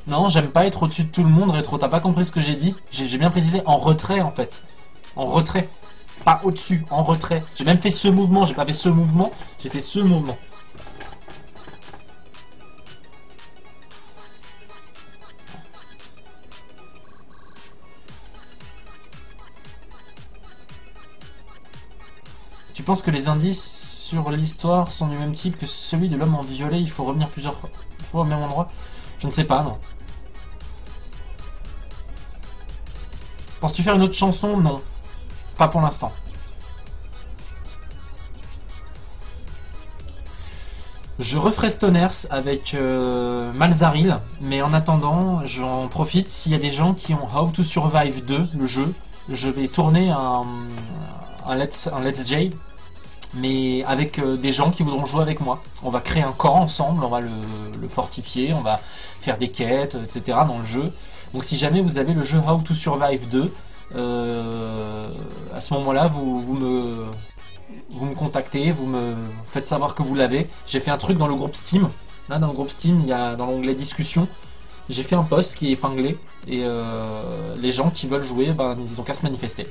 Non, j'aime pas être au-dessus de tout le monde, Rétro. T'as pas compris ce que j'ai dit? J'ai bien précisé en retrait, en fait. En retrait. Pas au-dessus, en retrait. J'ai même fait ce mouvement, j'ai pas fait ce mouvement, j'ai fait ce mouvement. Tu penses que les indices sur l'histoire sont du même type que celui de l'homme en violet? Il faut revenir plusieurs fois au même endroit? Je ne sais pas, non. Penses-tu faire une autre chanson? Non. Pas pour l'instant. Je referai Stoners avec Malzaril, mais en attendant, j'en profite. S'il y a des gens qui ont How to Survive 2, le jeu, je vais tourner un Let's J, mais avec des gens qui voudront jouer avec moi. On va créer un camp ensemble, on va le fortifier, on va faire des quêtes, etc. dans le jeu. Donc si jamais vous avez le jeu How to Survive 2, à ce moment-là, vous me contactez, vous me faites savoir que vous l'avez. J'ai fait un truc dans le groupe Steam. Là, dans le groupe Steam, il y a dans l'onglet discussion, j'ai fait un post qui est épinglé et les gens qui veulent jouer, ben, ils ont qu'à se manifester.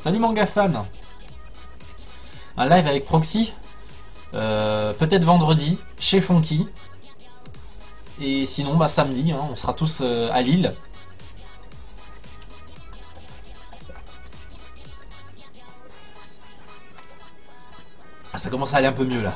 Salut Manga Fan. Un live avec Proxy, peut-être vendredi chez Fonky. Et sinon, bah samedi, hein, on sera tous à Lille. Ah, ça commence à aller un peu mieux là.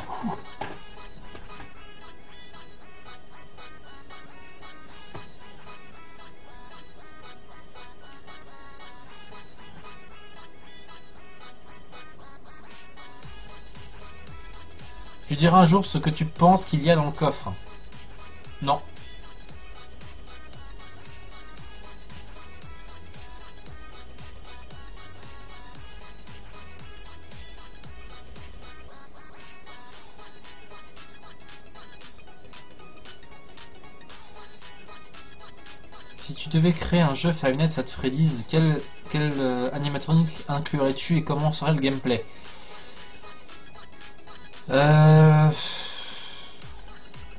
Tu diras un jour ce que tu penses qu'il y a dans le coffre. Non. Si tu devais créer un jeu Five Nights at Freddy's, quel animatronique inclurais-tu et comment serait le gameplay?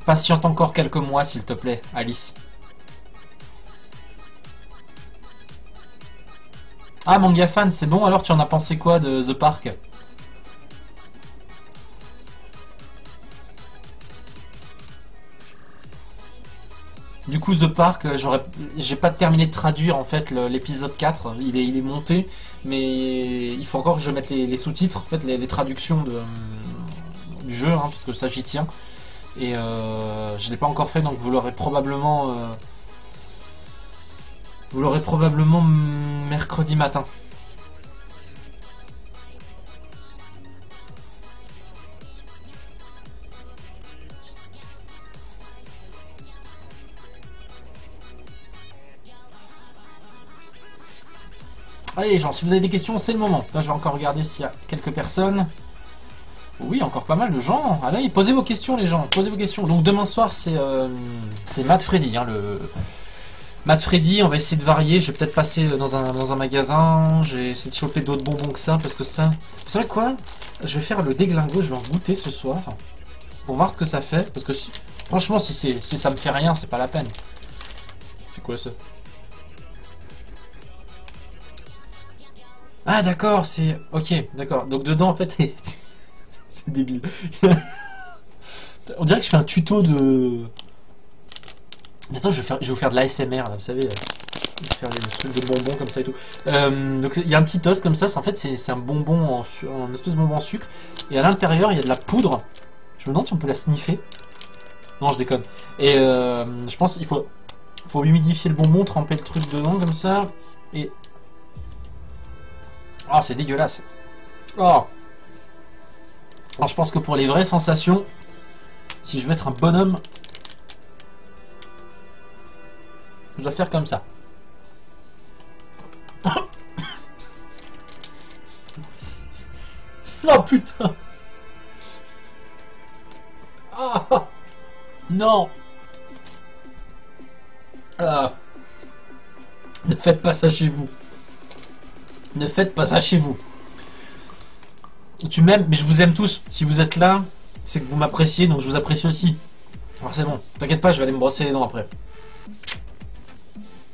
Patiente encore quelques mois, s'il te plaît, Alice. Ah, Manga Fan, c'est bon, alors tu en as pensé quoi de The Park? Du coup, The Park, j'ai pas terminé de traduire en fait l'épisode 4, il est monté, mais il faut encore que je mette les sous-titres, en fait les traductions du jeu, hein, parce que ça j'y tiens. Et je l'ai pas encore fait, donc vous l'aurez probablement mercredi matin. Allez les gens, si vous avez des questions, c'est le moment. Là, je vais encore regarder s'il y a quelques personnes. Oui, encore pas mal de gens. Allez, posez vos questions les gens, posez vos questions. Donc demain soir, c'est Mad Freddy, hein, le Mad Freddy. On va essayer de varier. Je vais peut-être passer dans un magasin. J'ai essayé de choper d'autres bonbons que ça, parce que ça... Vous savez quoi? Je vais faire le déglingo, je vais en goûter ce soir. Pour voir ce que ça fait. Parce que franchement, si ça me fait rien, c'est pas la peine. C'est quoi ça? Ah d'accord, c'est... Ok, d'accord. Donc dedans, en fait... C'est débile. On dirait que je fais un tuto de... Bientôt, je vais vous faire de l'ASMR, là, vous savez. Je vais faire des trucs de bonbons comme ça et tout. Donc il y a un petit os comme ça. En fait, c'est un bonbon, en espèce de bonbon en sucre. Et à l'intérieur, il y a de la poudre. Je me demande si on peut la sniffer. Non, je déconne. Et je pense qu'il faut humidifier le bonbon, tremper le truc dedans comme ça. Et... Oh, c'est dégueulasse. Oh. Alors je pense que pour les vraies sensations, si je veux être un bonhomme, je dois faire comme ça. Oh putain. Oh. Non. Ne faites pas ça chez vous. Ne faites pas ça chez vous. Tu m'aimes, mais je vous aime tous. Si vous êtes là, c'est que vous m'appréciez, donc je vous apprécie aussi. Alors c'est bon, t'inquiète pas, je vais aller me brosser les dents après.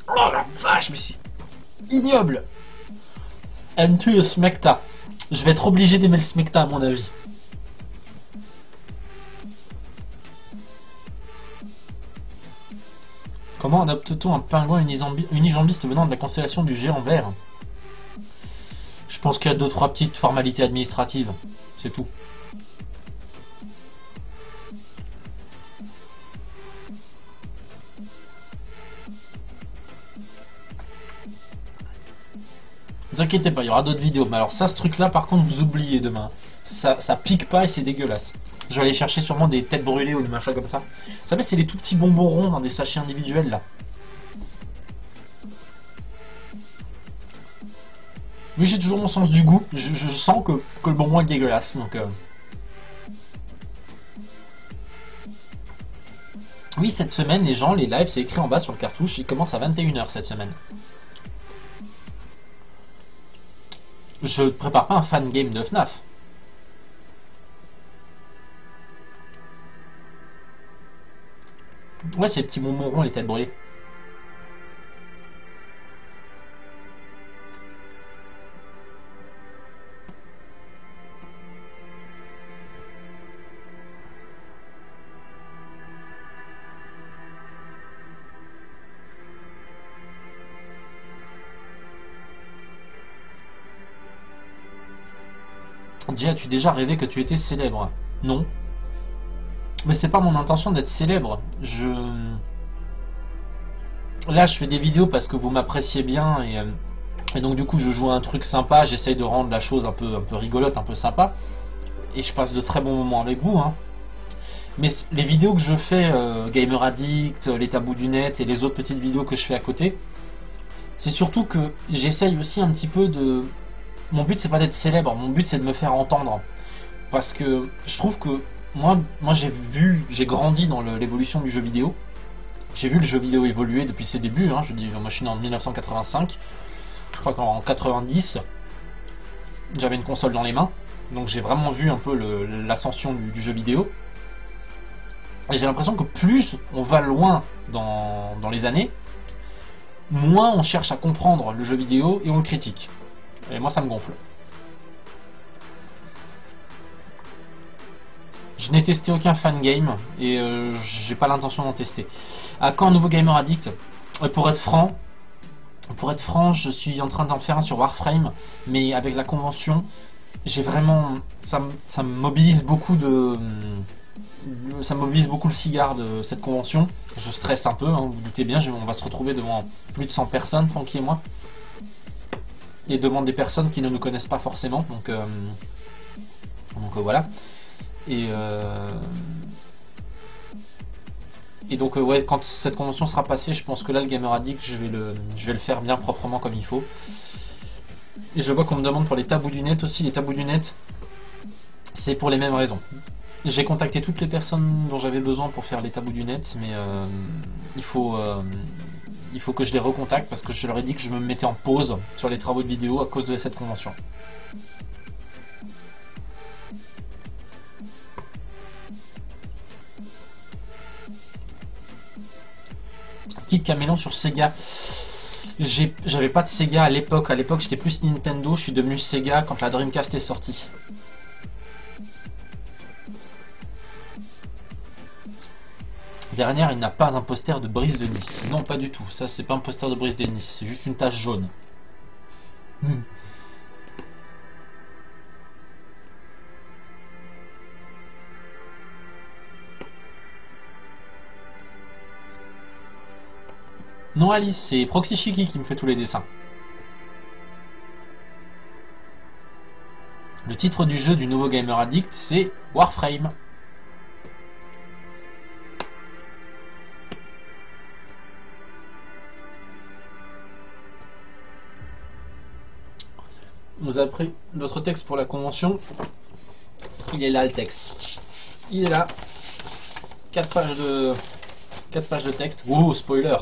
Oh la vache, mais c'est ignoble. Aimes-tu le smecta? Je vais être obligé d'aimer le smecta à mon avis. Comment adopte-t-on un pingouin unijambiste venant de la constellation du géant vert? Je pense qu'il y a 2-3 petites formalités administratives. C'est tout. Ne vous inquiétez pas, il y aura d'autres vidéos. Mais alors ça, ce truc-là, par contre, vous oubliez demain. Ça pique pas et c'est dégueulasse. Je vais aller chercher sûrement des têtes brûlées ou des machins comme ça. Vous savez, c'est les tout petits bonbons ronds dans des sachets individuels, là. Mais j'ai toujours mon sens du goût. Je sens que le bonbon est dégueulasse. Donc, Oui, cette semaine, les gens, les lives, c'est écrit en bas sur le cartouche, ils commencent à 21h cette semaine. Je ne prépare pas un fan game de FNAF. Ouais, c'est les petits bonbons ronds, les têtes brûlées. Déjà, as-tu déjà rêvé que tu étais célèbre? Non. Mais c'est pas mon intention d'être célèbre. Là, je fais des vidéos parce que vous m'appréciez bien et donc du coup, je joue à un truc sympa. J'essaye de rendre la chose un peu rigolote, un peu sympa. Et je passe de très bons moments avec vous. Hein. Mais les vidéos que je fais, Gamer Addict, les tabous du net et les autres petites vidéos que je fais à côté, c'est surtout que j'essaye aussi un petit peu de... Mon but, c'est pas d'être célèbre. Mon but, c'est de me faire entendre. Parce que je trouve que moi j'ai grandi dans l'évolution du jeu vidéo. J'ai vu le jeu vidéo évoluer depuis ses débuts. Hein. Moi, je suis né en 1985. Je crois qu'en 90, j'avais une console dans les mains. Donc j'ai vraiment vu un peu l'ascension du jeu vidéo. Et j'ai l'impression que plus on va loin dans les années, moins on cherche à comprendre le jeu vidéo et on le critique. Et moi, ça me gonfle. Je n'ai testé aucun fan game et j'ai pas l'intention d'en tester. À quand un nouveau Gamer Addict? Pour être franc, je suis en train d'en faire un sur Warframe, mais avec la convention, j'ai vraiment, ça me mobilise beaucoup ça me mobilise beaucoup le cigare de cette convention. Je stresse un peu, hein, vous vous doutez bien. On va se retrouver devant plus de 100 personnes, Francky et moi, et devant des personnes qui ne nous connaissent pas forcément. Donc voilà. Et donc ouais, quand cette convention sera passée, je pense que là le Gamer Addict, je vais le faire bien proprement comme il faut. Et je vois qu'on me demande pour les tabous du net aussi. Les tabous du net, c'est pour les mêmes raisons. J'ai contacté toutes les personnes dont j'avais besoin pour faire les tabous du net, mais il faut que je les recontacte parce que je leur ai dit que je me mettais en pause sur les travaux de vidéo à cause de cette convention. Kid Camelon sur Sega. J'avais pas de Sega à l'époque. À l'époque, j'étais plus Nintendo. Je suis devenu Sega quand la Dreamcast est sortie. Dernière, il n'a pas un poster de Brise de Nice. Non, pas du tout. Ça, c'est pas un poster de Brise de Nice. C'est juste une tache jaune. Non, Alice, c'est Proxy Shiki qui me fait tous les dessins. Le titre du jeu du nouveau Gamer Addict, c'est Warframe. Vous avez pris votre texte pour la convention. Il est là, le texte. Il est là. 4 pages de texte. Oh, spoiler.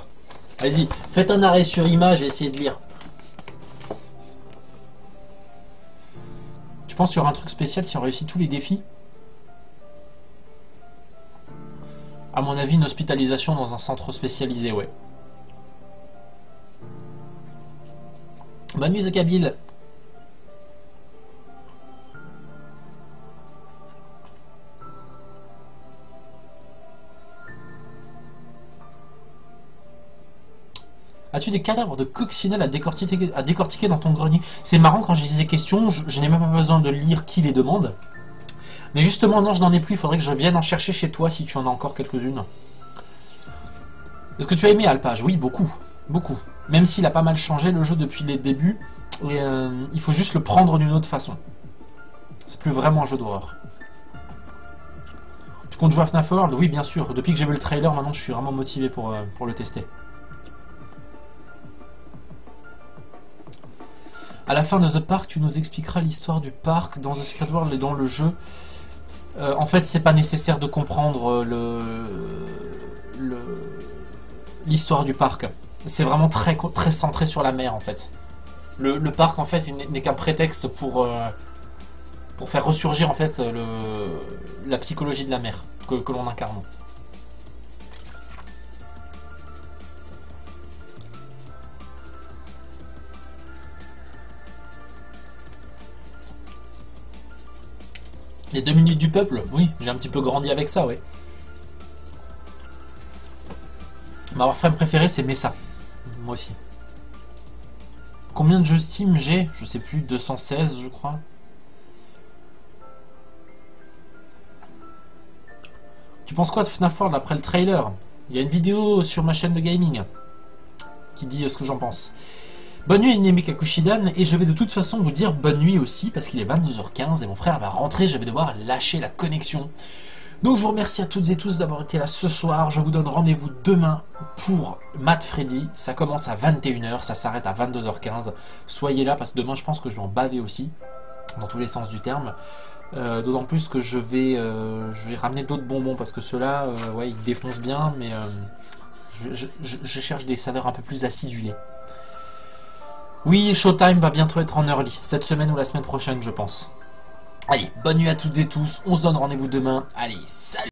Allez-y, faites un arrêt sur image et essayez de lire. Je pense qu'il y aura un truc spécial si on réussit tous les défis. À mon avis, une hospitalisation dans un centre spécialisé, ouais. Bonne nuit, Zakabil. As-tu des cadavres de coccinelle à décortiquer dans ton grenier? C'est marrant, quand j'ai ces questions, je n'ai même pas besoin de lire qui les demande. Mais justement, non, je n'en ai plus. Il faudrait que je vienne en chercher chez toi si tu en as encore quelques-unes. Est-ce que tu as aimé Alpage? Oui, beaucoup. Beaucoup. Même s'il a pas mal changé le jeu depuis les débuts. Et, il faut juste le prendre d'une autre façon. C'est plus vraiment un jeu d'horreur. Tu comptes jouer à FNAF World? Oui, bien sûr. Depuis que j'ai vu le trailer, maintenant je suis vraiment motivé pour le tester. À la fin de The Park, tu nous expliqueras l'histoire du parc dans The Secret World et dans le jeu. En fait, c'est pas nécessaire de comprendre l'histoire du parc. C'est vraiment très centré sur la mer en fait. Le parc en fait n'est qu'un prétexte pour faire ressurgir en fait la psychologie de la mer que l'on incarne. Les 2 minutes du peuple, oui, j'ai un petit peu grandi avec ça, oui. Ma Warframe préférée, c'est Mesa. Moi aussi. Combien de jeux Steam j'ai? Je sais plus, 216 je crois. Tu penses quoi de FNAF World après le trailer? Il y a une vidéo sur ma chaîne de gaming qui dit ce que j'en pense. Bonne nuit Nemeka Kushidan, et je vais de toute façon vous dire bonne nuit aussi parce qu'il est 22h15 et mon frère va rentrer, je vais devoir lâcher la connexion. Donc je vous remercie à toutes et tous d'avoir été là ce soir, je vous donne rendez-vous demain pour Mad Freddy, ça commence à 21h, ça s'arrête à 22h15, soyez là parce que demain je pense que je vais en baver aussi, dans tous les sens du terme. D'autant plus que je vais ramener d'autres bonbons parce que ceux-là, ouais, ils défoncent bien, mais je cherche des saveurs un peu plus acidulées. Oui, Showtime va bientôt être en early, cette semaine ou la semaine prochaine, je pense. Allez, bonne nuit à toutes et tous, on se donne rendez-vous demain. Allez, salut!